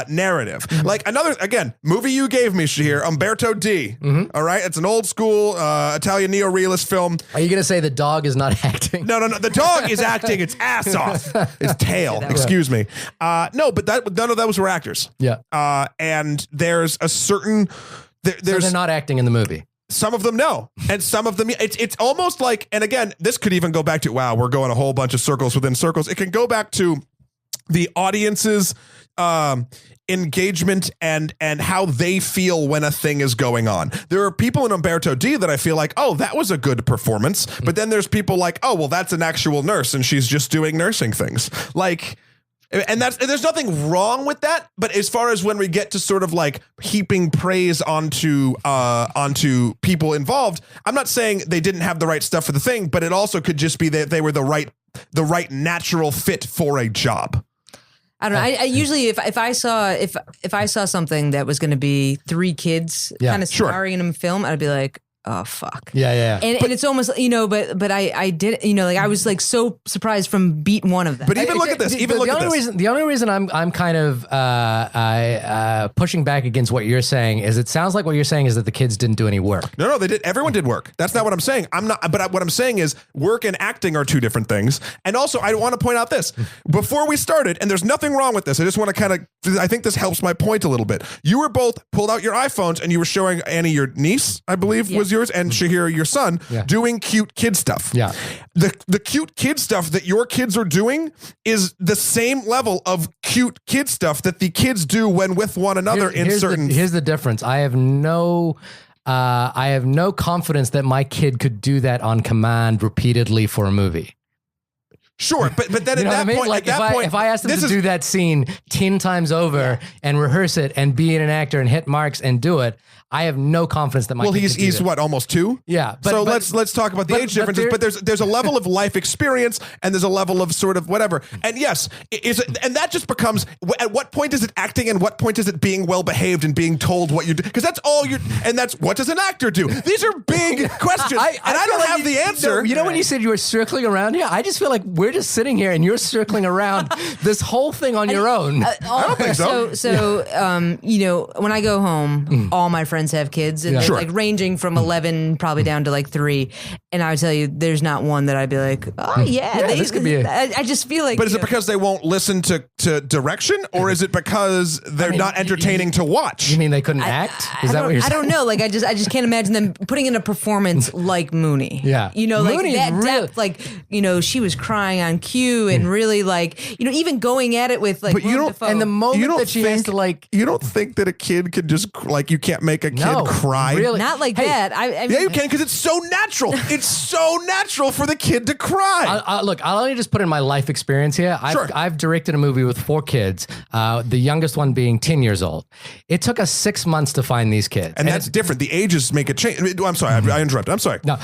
[SPEAKER 1] narrative. Like another, again, movie you gave me, Shahir, Umberto D. All right, it's an old school Italian neo-realist film.
[SPEAKER 2] Are you going to say the dog is not acting?
[SPEAKER 1] No. The dog is acting its ass off. Its tail. Excuse me. No, but none of those were actors.
[SPEAKER 2] Yeah.
[SPEAKER 1] And there's a certain.
[SPEAKER 2] So they're not acting in the movie.
[SPEAKER 1] Some of them no, and some of them it's almost like. And again, this could even go back to we're going a whole bunch of circles within circles. It can go back to the audience's engagement and how they feel when a thing is going on. There are people in Umberto D that I feel like, oh, that was a good performance, but then there's people like, oh, well, that's an actual nurse and she's just doing nursing things. Like. And there's nothing wrong with that, but as far as when we get to sort of like heaping praise onto people involved, I'm not saying they didn't have the right stuff for the thing, but it also could just be that they were the right natural fit for a job.
[SPEAKER 3] I don't know. I usually if I saw something that was going to be three kids kind of starring in a film, I'd be like, oh fuck.
[SPEAKER 2] Yeah.
[SPEAKER 3] And it's almost, but I did, like I was like so surprised from beat one of them.
[SPEAKER 1] But even look at this.
[SPEAKER 2] The only reason I'm kind of pushing back against what you're saying is it sounds like what you're saying is that the kids didn't do any work.
[SPEAKER 1] No, they did. Everyone did work. That's not what I'm saying. But what I'm saying is work and acting are two different things. And also I want to point out this before we started, and there's nothing wrong with this. I just want to I think this helps my point a little bit. You were both pulled out your iPhones and you were showing Annie, your niece, I believe was yours, and Shahir, your son, doing cute kid stuff.
[SPEAKER 2] Yeah.
[SPEAKER 1] The cute kid stuff that your kids are doing is the same level of cute kid stuff that the kids do when with one another here's
[SPEAKER 2] the difference. I have no confidence that my kid could do that on command repeatedly for a movie.
[SPEAKER 1] Sure, but then at that point,
[SPEAKER 2] like if I asked them to do that scene 10 times over and rehearse it and be an actor and hit marks and do it, I have no confidence that my kid could do
[SPEAKER 1] he's
[SPEAKER 2] that.
[SPEAKER 1] What, almost 2?
[SPEAKER 2] Yeah.
[SPEAKER 1] So let's talk about the age differences. But there's a level of life experience and there's a level of sort of whatever. And yes, and that just becomes, at what point is it acting and what point is it being well behaved and being told what you do? Because that's all and that's what does an actor do? These are big questions, I don't have the answer.
[SPEAKER 2] You know when you said you were circling around here, I just feel like we're just sitting here and you're circling around this whole thing on your own.
[SPEAKER 1] I don't think so.
[SPEAKER 3] So when I go home, all my friends have kids, and they're like ranging from 11 probably down to like 3. And I would tell you, there's not one that I'd be like, oh
[SPEAKER 2] this could be.
[SPEAKER 3] I just feel like.
[SPEAKER 1] But is it because they won't listen to direction, or is it because they're not entertaining to watch?
[SPEAKER 2] You mean they couldn't act? Is that what you're saying?
[SPEAKER 3] I don't know. Like I just can't imagine them putting in a performance like Moonee.
[SPEAKER 2] Yeah,
[SPEAKER 3] like
[SPEAKER 2] Moonee
[SPEAKER 3] that
[SPEAKER 2] really,
[SPEAKER 3] depth. Like she was crying on cue and really like even going at it with like.
[SPEAKER 1] But you don't.
[SPEAKER 2] And the moment that she has to like,
[SPEAKER 1] you don't think that a kid could just like you can't make a kid cry?
[SPEAKER 2] Really?
[SPEAKER 3] Not like that. I
[SPEAKER 1] mean, you can because it's so natural. It's so natural for the kid to cry.
[SPEAKER 2] Look, I'll only just put in my life experience here. I've directed a movie with 4 kids, the youngest one being 10 years old. It took us 6 months to find these kids.
[SPEAKER 1] And that's different. The ages make a change. I'm sorry, I interrupted. I'm sorry.
[SPEAKER 2] No.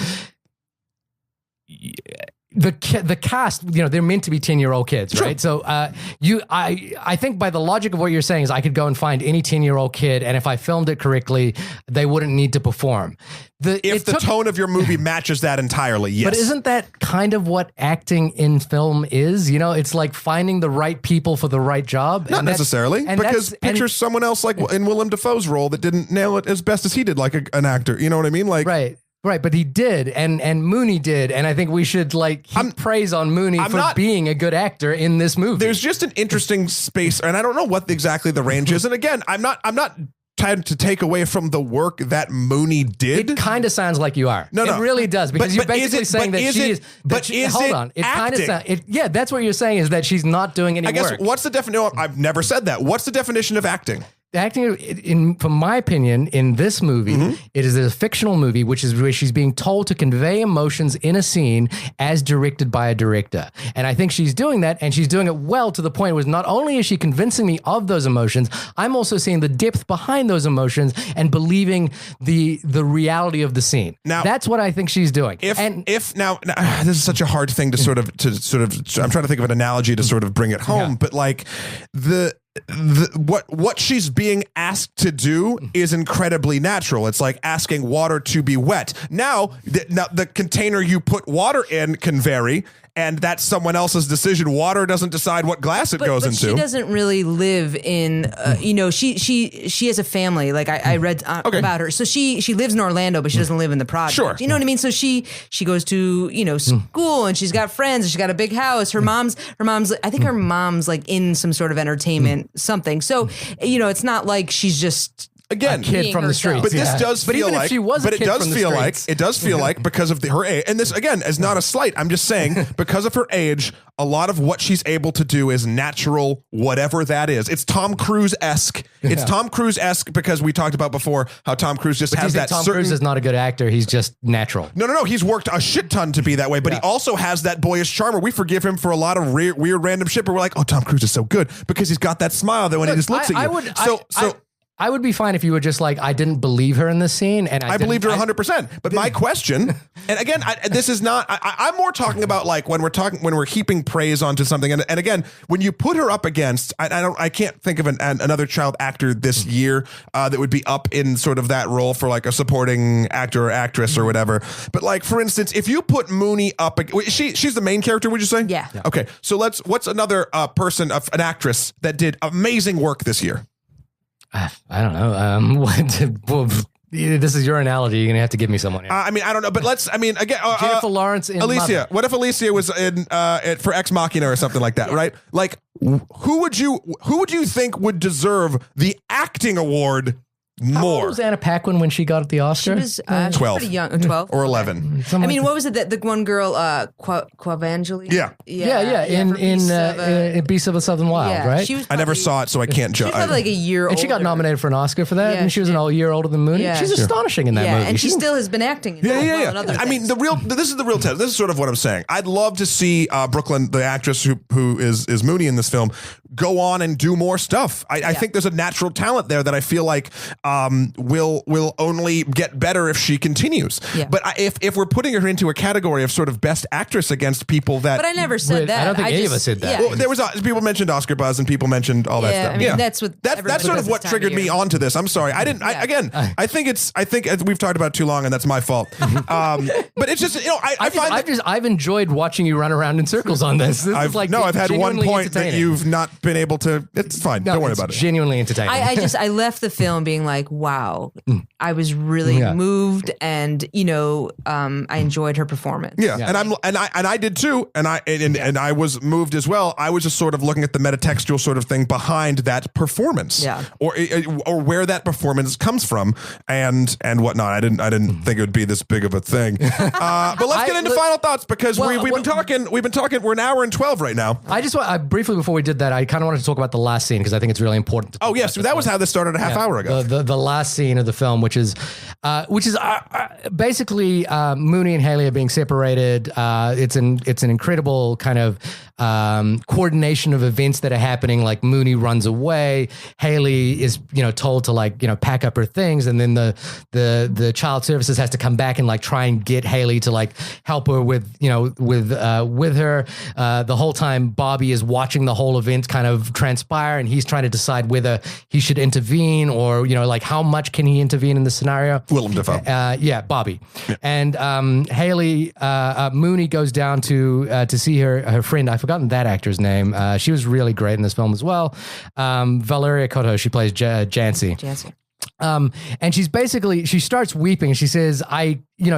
[SPEAKER 2] The cast, they're meant to be 10-year-old kids, right? So I think by the logic of what you're saying is I could go and find any 10-year-old kid, and if I filmed it correctly, they wouldn't need to perform.
[SPEAKER 1] If the tone of your movie matches that entirely, yes.
[SPEAKER 2] But isn't that kind of what acting in film is? It's like finding the right people for the right job.
[SPEAKER 1] Not necessarily, because picture someone else like in Willem Dafoe's role that didn't nail it as best as he did, like an actor. You know what I mean? Like
[SPEAKER 2] Right, but he did, and Moonee did, and I think we should heap praise on Moonee for being a good actor in this movie.
[SPEAKER 1] There's just an interesting space, and I don't know what exactly the range is. And again, I'm not trying to take away from the work that Moonee did.
[SPEAKER 2] It kind of sounds like you are. No, it really does, because you're basically saying that she is. But hold on, it kind of sounds. Yeah, that's what you're saying is that she's not doing any work. I guess
[SPEAKER 1] what's the definition? No, I've never said that. What's the definition of acting?
[SPEAKER 2] Acting, from my opinion, in this movie, it is a fictional movie, which is where she's being told to convey emotions in a scene as directed by a director. And I think she's doing that, and she's doing it well to the point where not only is she convincing me of those emotions, I'm also seeing the depth behind those emotions and believing the reality of the scene. Now, that's what I think she's doing.
[SPEAKER 1] If now this is such a hard thing to sort of I'm trying to think of an analogy to sort of bring it home, but like what she's being asked to do is incredibly natural. It's like asking water to be wet. Now the container you put water in can vary, and that's someone else's decision. Water doesn't decide what glass it goes into.
[SPEAKER 3] She doesn't really live in, she has a family. Like I read about her. So she lives in Orlando, but she doesn't live in the project.
[SPEAKER 1] Sure.
[SPEAKER 3] You know what I mean? So she goes to, school, and she's got friends, and she's got a big house. Her mom's, I think her mom's like in some sort of entertainment something. So, it's not like she's just
[SPEAKER 1] again,
[SPEAKER 2] a kid from the streets.
[SPEAKER 1] But this does
[SPEAKER 2] but
[SPEAKER 1] feel
[SPEAKER 2] even
[SPEAKER 1] like,
[SPEAKER 2] if she was
[SPEAKER 1] but
[SPEAKER 2] a
[SPEAKER 1] it
[SPEAKER 2] kid
[SPEAKER 1] does
[SPEAKER 2] from the
[SPEAKER 1] feel
[SPEAKER 2] streets.
[SPEAKER 1] like, it does feel like because of her age, and this again is not a slight. I'm just saying because of her age, a lot of what she's able to do is natural, whatever that is. It's Tom Cruise-esque. It's Tom Cruise-esque because we talked about before how Tom Cruise just has that
[SPEAKER 2] Tom
[SPEAKER 1] certain.
[SPEAKER 2] Cruise is not a good actor. He's just natural.
[SPEAKER 1] No. He's worked a shit ton to be that way, but he also has that boyish charm. We forgive him for a lot of weird random shit, but we're like, oh, Tom Cruise is so good because he's got that smile that when he just looks at you.
[SPEAKER 2] I would be fine if you were just like, I didn't believe her in this scene, and I
[SPEAKER 1] believed her 100%. But my question, and again, this is not. I'm more talking about like when we're heaping praise onto something, and again, when you put her up against, I can't think of another child actor this year that would be up in sort of that role for like a supporting actor or actress or whatever. But like for instance, if you put Moonee up, she's the main character, would you say?
[SPEAKER 3] Yeah.
[SPEAKER 1] Okay, so what's another person, an actress that did amazing work this year?
[SPEAKER 2] I don't know. This is your analogy. You're gonna have to give me someone.
[SPEAKER 1] I don't know, but again,
[SPEAKER 2] Jennifer Lawrence in
[SPEAKER 1] Alicia.
[SPEAKER 2] Mother.
[SPEAKER 1] What if Alicia was in for Ex Machina or something like that, right? Like, who would you think would deserve the acting award
[SPEAKER 2] How
[SPEAKER 1] more?
[SPEAKER 2] old was Anna Paquin when she got the Oscar?
[SPEAKER 3] She was
[SPEAKER 1] 12.
[SPEAKER 3] pretty young, 12
[SPEAKER 1] or 11.
[SPEAKER 3] What was it that the one girl, Quavangeli?
[SPEAKER 2] Yeah. In Beasts of the Southern Wild, right?
[SPEAKER 3] She was
[SPEAKER 1] I never saw it, so I can't judge.
[SPEAKER 3] She was probably like a year old.
[SPEAKER 2] And she got nominated for an Oscar for that, and she was a year older than Moonee.
[SPEAKER 3] Yeah.
[SPEAKER 2] She's astonishing in that movie.
[SPEAKER 3] And she still has been acting in
[SPEAKER 1] Yeah.
[SPEAKER 3] in other
[SPEAKER 1] I mean,
[SPEAKER 3] things.
[SPEAKER 1] this is the real test. This is sort of what I'm saying. I'd love to see Brooklyn, the actress who is Moonee in this film, go on and do more stuff. I think there's a natural talent there that I feel like will only get better if she continues.
[SPEAKER 3] Yeah.
[SPEAKER 1] But if we're putting her into a category of sort of best actress against people that,
[SPEAKER 3] But I never said that.
[SPEAKER 2] I don't think any of us said that.
[SPEAKER 3] Yeah.
[SPEAKER 1] well, there was people mentioned Oscar buzz and people mentioned all that stuff.
[SPEAKER 3] I mean, that's what
[SPEAKER 1] that's
[SPEAKER 3] everybody
[SPEAKER 1] sort
[SPEAKER 3] does
[SPEAKER 1] of what
[SPEAKER 3] this time of
[SPEAKER 1] triggered me
[SPEAKER 3] year.
[SPEAKER 1] onto this. I'm sorry, I didn't. I think we've talked about it too long, and that's my fault. But it's just
[SPEAKER 2] I've enjoyed watching you run around in circles on this.
[SPEAKER 1] I've had one
[SPEAKER 2] genuinely
[SPEAKER 1] point that
[SPEAKER 2] entertaining.
[SPEAKER 1] you've not been able to. It's fine.
[SPEAKER 2] No,
[SPEAKER 1] Don't worry
[SPEAKER 2] it's
[SPEAKER 1] about it.
[SPEAKER 2] Genuinely entertaining.
[SPEAKER 3] I left the film being like, wow, I was really moved, and I enjoyed her performance.
[SPEAKER 1] Yeah. And I did too, and I was moved as well. I was just sort of looking at the metatextual sort of thing behind that performance, or where that performance comes from, and whatnot. I didn't think it would be this big of a thing. But let's get into final thoughts because we've been talking. We're an hour and 12 right now.
[SPEAKER 2] I just want briefly before we did that, I kind of wanted to talk about the last scene because I think it's really important.
[SPEAKER 1] Oh yes, that was how this started a half hour ago.
[SPEAKER 2] The last scene of the film, which is basically Moonee and Haley are being separated. It's an incredible kind of coordination of events that are happening. Like Moonee runs away, Haley is told to pack up her things, and then the child services has to come back and try and get Haley to help her with her. The whole time Bobby is watching the whole event kind of transpire, and he's trying to decide whether he should intervene or how much can he intervene in the scenario.
[SPEAKER 1] Willem Dafoe.
[SPEAKER 2] Bobby. Yeah. And Haley, Moonee goes down to see her friend. I've forgotten that actor's name. She was really great in this film as well. Valeria Cotto, she plays Jancy. And she starts weeping. She says,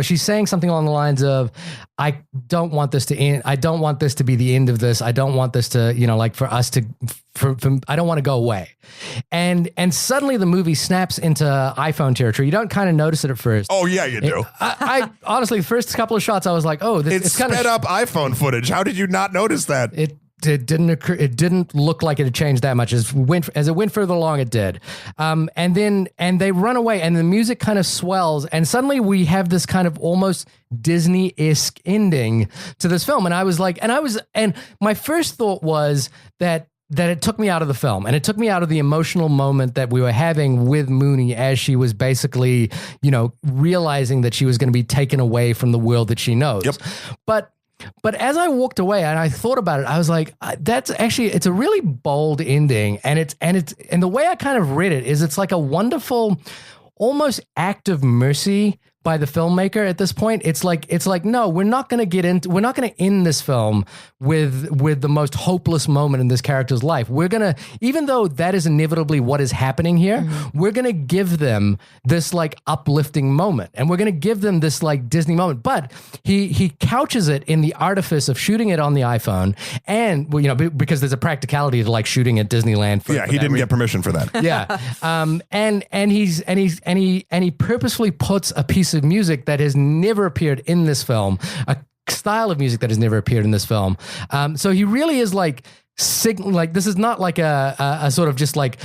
[SPEAKER 2] she's saying something along the lines of, I don't want this to end. I don't want this to be the end of this. I don't want this to, for us to, I don't want to go away. And suddenly the movie snaps into iPhone territory. You don't kind of notice it at first.
[SPEAKER 1] Oh yeah, you do.
[SPEAKER 2] I honestly, the first couple of shots, I was like, oh,
[SPEAKER 1] it's kind of sped up iPhone footage. How did you not notice that?
[SPEAKER 2] It didn't occur. It didn't look like it had changed that much. As it went further along, it did. And they run away, and the music kind of swells, and suddenly we have this kind of almost Disney-esque ending to this film. And my first thought was that it took me out of the film, and it took me out of the emotional moment that we were having with Moonee as she was basically, realizing that she was going to be taken away from the world that she knows.
[SPEAKER 1] Yep.
[SPEAKER 2] But But as I walked away and I thought about it, I was like, it's a really bold ending. And the way I kind of read it is it's like a wonderful, almost act of mercy by the filmmaker at this point. It's like, no, we're not going to end this film with the most hopeless moment in this character's life. We're going to, even though that is inevitably what is happening here, we're going to give them this like uplifting moment, and we're going to give them this like Disney moment. But he couches it in the artifice of shooting it on the iPhone, and because there's a practicality to like shooting at Disneyland.
[SPEAKER 1] He didn't get permission for that.
[SPEAKER 2] Yeah. And he purposefully puts a piece of music that has never appeared in this film, a style of music that has never appeared in this film. So he really is like this is not like a sort of just like,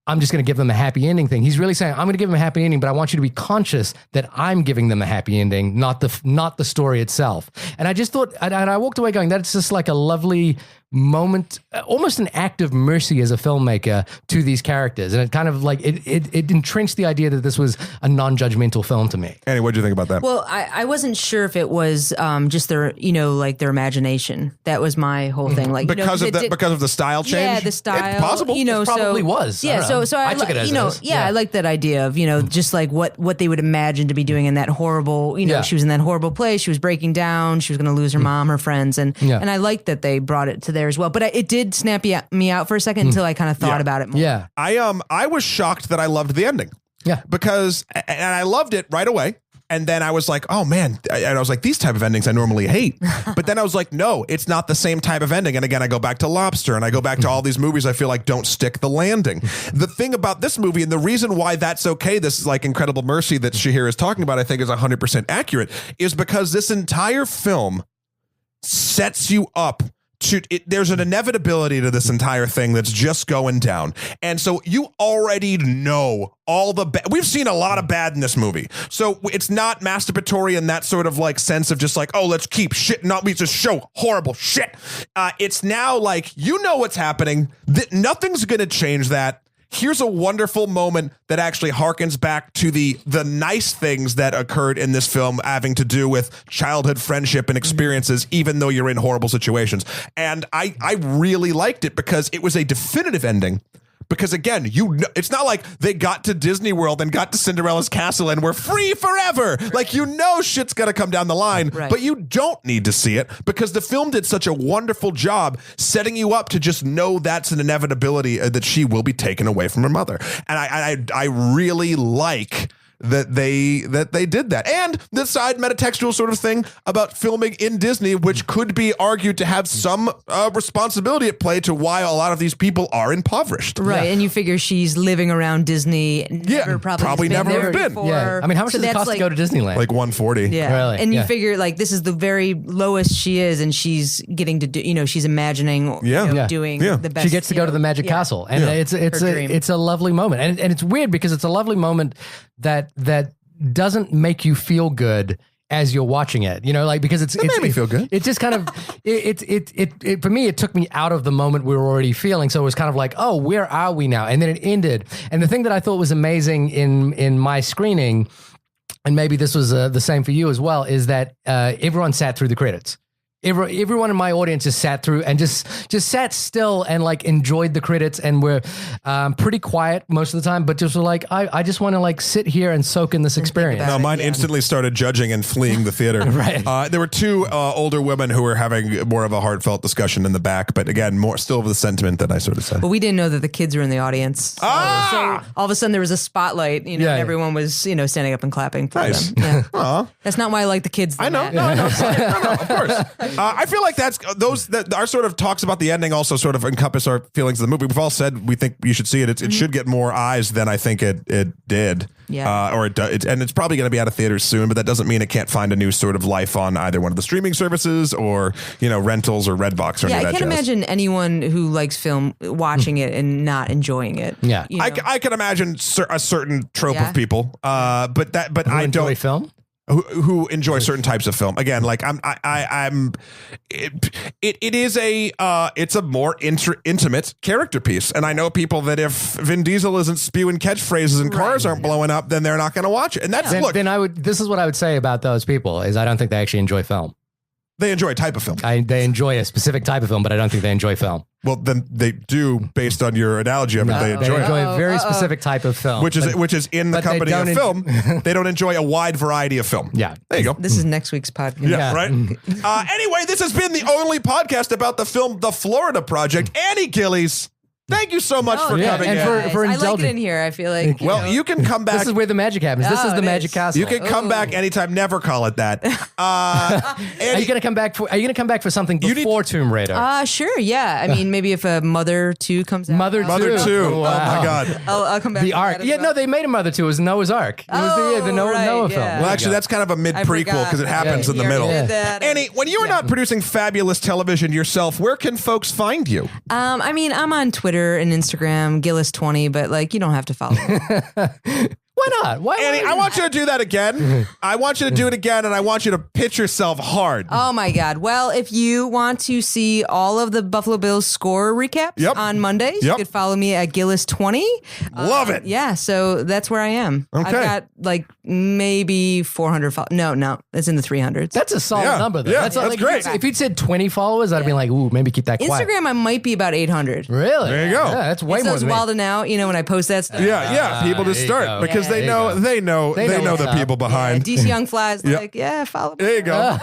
[SPEAKER 2] I'm just going to give them a happy ending thing. He's really saying, I'm going to give them a happy ending, but I want you to be conscious that I'm giving them a happy ending, not the story itself. And I just thought, and I walked away going, that's just like a lovely moment, almost an act of mercy as a filmmaker to these characters. And it kind of like, it entrenched the idea that this was a non-judgmental film to me.
[SPEAKER 1] Annie, what do you think about that?
[SPEAKER 3] Well, I wasn't sure if it was just their, like their imagination. That was my whole thing. Like
[SPEAKER 1] because of the style change?
[SPEAKER 3] Yeah, the style.
[SPEAKER 1] It's possible.
[SPEAKER 2] It probably was.
[SPEAKER 3] Yeah, so
[SPEAKER 2] I took it as
[SPEAKER 3] I like that idea of, just like what they would imagine to be doing in that horrible, she was in that horrible place, she was breaking down, she was going to lose her mom, her friends, and I like that they brought it to there as well. But it did snap me out for a second until I kind of thought about it more.
[SPEAKER 2] Yeah.
[SPEAKER 1] I was shocked that I loved the ending.
[SPEAKER 2] Yeah.
[SPEAKER 1] Because, and I loved it right away. And then I was like, oh man. And I was like, these type of endings I normally hate. But then I was like, no, it's not the same type of ending. And again, I go back to Lobster and I go back to all these movies I feel like don't stick the landing. The thing about this movie, and the reason why that's okay, this is like incredible mercy that Shahir is talking about, I think is 100% accurate, is because this entire film sets you up there's an inevitability to this entire thing that's just going down. And so you already know all the we've seen a lot of bad in this movie. So it's not masturbatory in that sort of like sense of just like, oh, let's keep shitting up. We just show horrible shit. It's now like, what's happening. Nothing's going to change that. Here's a wonderful moment that actually harkens back to the nice things that occurred in this film having to do with childhood friendship and experiences, even though you're in horrible situations. And I really liked it because it was a definitive ending. Because again, it's not like they got to Disney World and got to Cinderella's castle and we're free forever. Like, shit's going to come down the line, right. But you don't need to see it because the film did such a wonderful job setting you up to just know that's an inevitability that she will be taken away from her mother. And I really like that they did that. And the side metatextual sort of thing about filming in Disney, which could be argued to have some responsibility at play to why a lot of these people are impoverished.
[SPEAKER 3] Right. Yeah. And you figure she's living around Disney. Probably
[SPEAKER 1] never have been.
[SPEAKER 3] Before.
[SPEAKER 2] Yeah. I mean, how much does it cost to go to Disneyland?
[SPEAKER 1] Like $140.
[SPEAKER 3] Yeah.
[SPEAKER 2] Really?
[SPEAKER 3] And you figure like this is the very lowest she is, and she's getting to do, she's imagining doing the best.
[SPEAKER 2] She gets to go to the Magic Castle. And it's a lovely moment. And it's weird because it's a lovely moment that doesn't make you feel good as you're watching it, because it made
[SPEAKER 1] me feel good.
[SPEAKER 2] It just kind of, it for me, it took me out of the moment we were already feeling. So it was kind of like, oh, where are we now? And then it ended. And the thing that I thought was amazing in my screening, and maybe this was the same for you as well, is that everyone sat through the credits. Everyone in my audience just sat through and just sat still and like enjoyed the credits and were pretty quiet most of the time, but just were like, I just want to like sit here and soak in this experience.
[SPEAKER 1] No, mine instantly started judging and fleeing the theater.
[SPEAKER 2] Right.
[SPEAKER 1] There were two older women who were having more of a heartfelt discussion in the back, but again, more still of the sentiment that I sort of said.
[SPEAKER 3] But we didn't know that the kids were in the audience. So all of a sudden there was a spotlight, and everyone was, standing up and clapping for them. Yeah. That's not why I like the kids.
[SPEAKER 1] I know. No, of course. I feel like that's our sort of talks about the ending also sort of encompass our feelings of the movie. We've all said we think you should see it. It should get more eyes than I think it did.
[SPEAKER 3] Yeah.
[SPEAKER 1] Or it does. And it's probably going to be out of theaters soon, but that doesn't mean it can't find a new sort of life on either one of the streaming services or, rentals or Redbox or any of that
[SPEAKER 3] I can't imagine anyone who likes film watching it and not enjoying it.
[SPEAKER 2] Yeah.
[SPEAKER 1] I can imagine a certain trope of people, but I don't
[SPEAKER 2] enjoy film.
[SPEAKER 1] Who enjoy certain types of film. Again, like it's a more intimate character piece. And I know people that if Vin Diesel isn't spewing catchphrases and cars aren't blowing up, then they're not going to watch it. And that's
[SPEAKER 2] Then this is what I would say about those people is I don't think they actually enjoy film.
[SPEAKER 1] They enjoy a type of film.
[SPEAKER 2] They enjoy a specific type of film, but I don't think they enjoy film.
[SPEAKER 1] Well, then they do, based on your analogy of it. They enjoy
[SPEAKER 2] a very specific type of film,
[SPEAKER 1] which is in the company of film. They don't enjoy a wide variety of film.
[SPEAKER 2] Yeah,
[SPEAKER 1] there you go.
[SPEAKER 3] This is next week's podcast.
[SPEAKER 1] Yeah, right. Anyway, this has been the only podcast about the film The Florida Project. Annie Gillies, thank you so much for coming
[SPEAKER 2] and
[SPEAKER 1] in.
[SPEAKER 2] for
[SPEAKER 3] I
[SPEAKER 2] indulging.
[SPEAKER 3] like it in here. I feel like
[SPEAKER 1] You can come back.
[SPEAKER 2] This is where the magic happens. This is the magic castle.
[SPEAKER 1] You can come back anytime. Never call it that.
[SPEAKER 2] Are you going to come back for something before Tomb Raider?
[SPEAKER 3] Sure. Yeah. I mean, maybe if a Mother 2 comes out.
[SPEAKER 2] Mother 2.
[SPEAKER 1] Oh my God.
[SPEAKER 3] I'll come back.
[SPEAKER 2] The Ark. Yeah, no, they made a Mother 2. It was Noah's Ark. It was the Noah film.
[SPEAKER 1] Well, actually, that's kind of a mid prequel because it happens in the middle. Annie, when you are not producing fabulous television yourself, where can folks find you?
[SPEAKER 3] I mean, I'm on Twitter and Instagram, Gillis20, but you don't have to follow me.
[SPEAKER 2] Why not?
[SPEAKER 1] Annie, I want you to do that again. I want you to do it again, and I want you to pitch yourself hard.
[SPEAKER 3] Oh, my God. Well, if you want to see all of the Buffalo Bills score recaps on Mondays, you could follow me at Gillis20.
[SPEAKER 1] Love it.
[SPEAKER 3] Yeah, so that's where I am.
[SPEAKER 1] Okay.
[SPEAKER 3] I've got maybe 400 followers. No, it's in the 300s.
[SPEAKER 2] That's a solid number, though.
[SPEAKER 1] Yeah, that's great.
[SPEAKER 2] If you'd said 20 followers, I'd be like, ooh, maybe keep that quiet.
[SPEAKER 3] Instagram, I might be about 800.
[SPEAKER 2] Really?
[SPEAKER 1] There you go.
[SPEAKER 2] Yeah, that's way more
[SPEAKER 3] Those
[SPEAKER 2] than me.
[SPEAKER 3] wilding out, when I post that stuff.
[SPEAKER 1] Yeah. People just start because they know the people behind.
[SPEAKER 3] DC Young Flies, follow me.
[SPEAKER 1] There you go.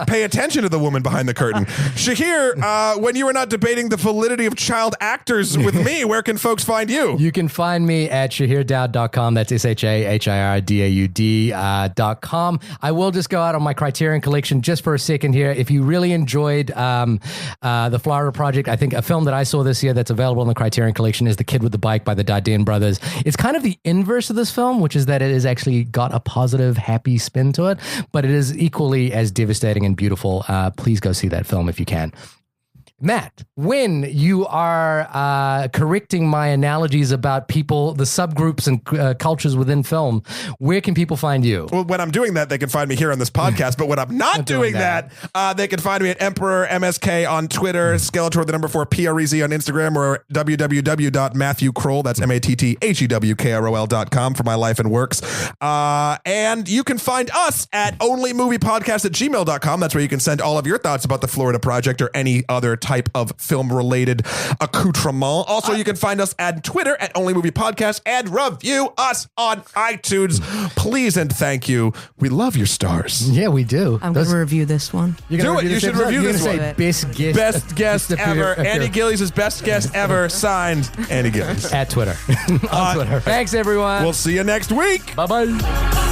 [SPEAKER 1] Pay attention to the woman behind the curtain. Shahir, when you are not debating the validity of child actors with me, where can folks find you?
[SPEAKER 2] You can find me at shahirdaud.com. That's SHAHIRDAUD.com. I will just go out on my Criterion collection just for a second here. If you really enjoyed The Florida Project, I think a film that I saw this year that's available in the Criterion collection is The Kid with the Bike by the Dardenne brothers. It's kind of the inverse of this film, which is that it has actually got a positive, happy spin to it, but it is equally as devastating and beautiful. Please go see that film if you can. Matt, when you are correcting my analogies about people, the subgroups and cultures within film, where can people find you?
[SPEAKER 1] Well, when I'm doing that, they can find me here on this podcast. But when I'm not doing that, they can find me at Emperor MSK on Twitter, Skeletor, the number 4, PREZ on Instagram, or www.matthewkroll, that's MATTHEWKROL.com for my life and works. And you can find us at onlymoviepodcast@gmail.com. That's where you can send all of your thoughts about the Florida Project or any other type of film-related accoutrement. Also, you can find us at Twitter at Only Movie Podcast and review us on iTunes. Please and thank you. We love your stars.
[SPEAKER 2] Yeah, we do.
[SPEAKER 3] I'm going to review this one.
[SPEAKER 1] Do it. You should review this one.
[SPEAKER 2] Best
[SPEAKER 1] guest ever. Annie Gillies is best guest ever. Signed, Annie Gillies.
[SPEAKER 2] At Twitter. On Twitter. Thanks, everyone.
[SPEAKER 1] We'll see you next week.
[SPEAKER 2] Bye-bye.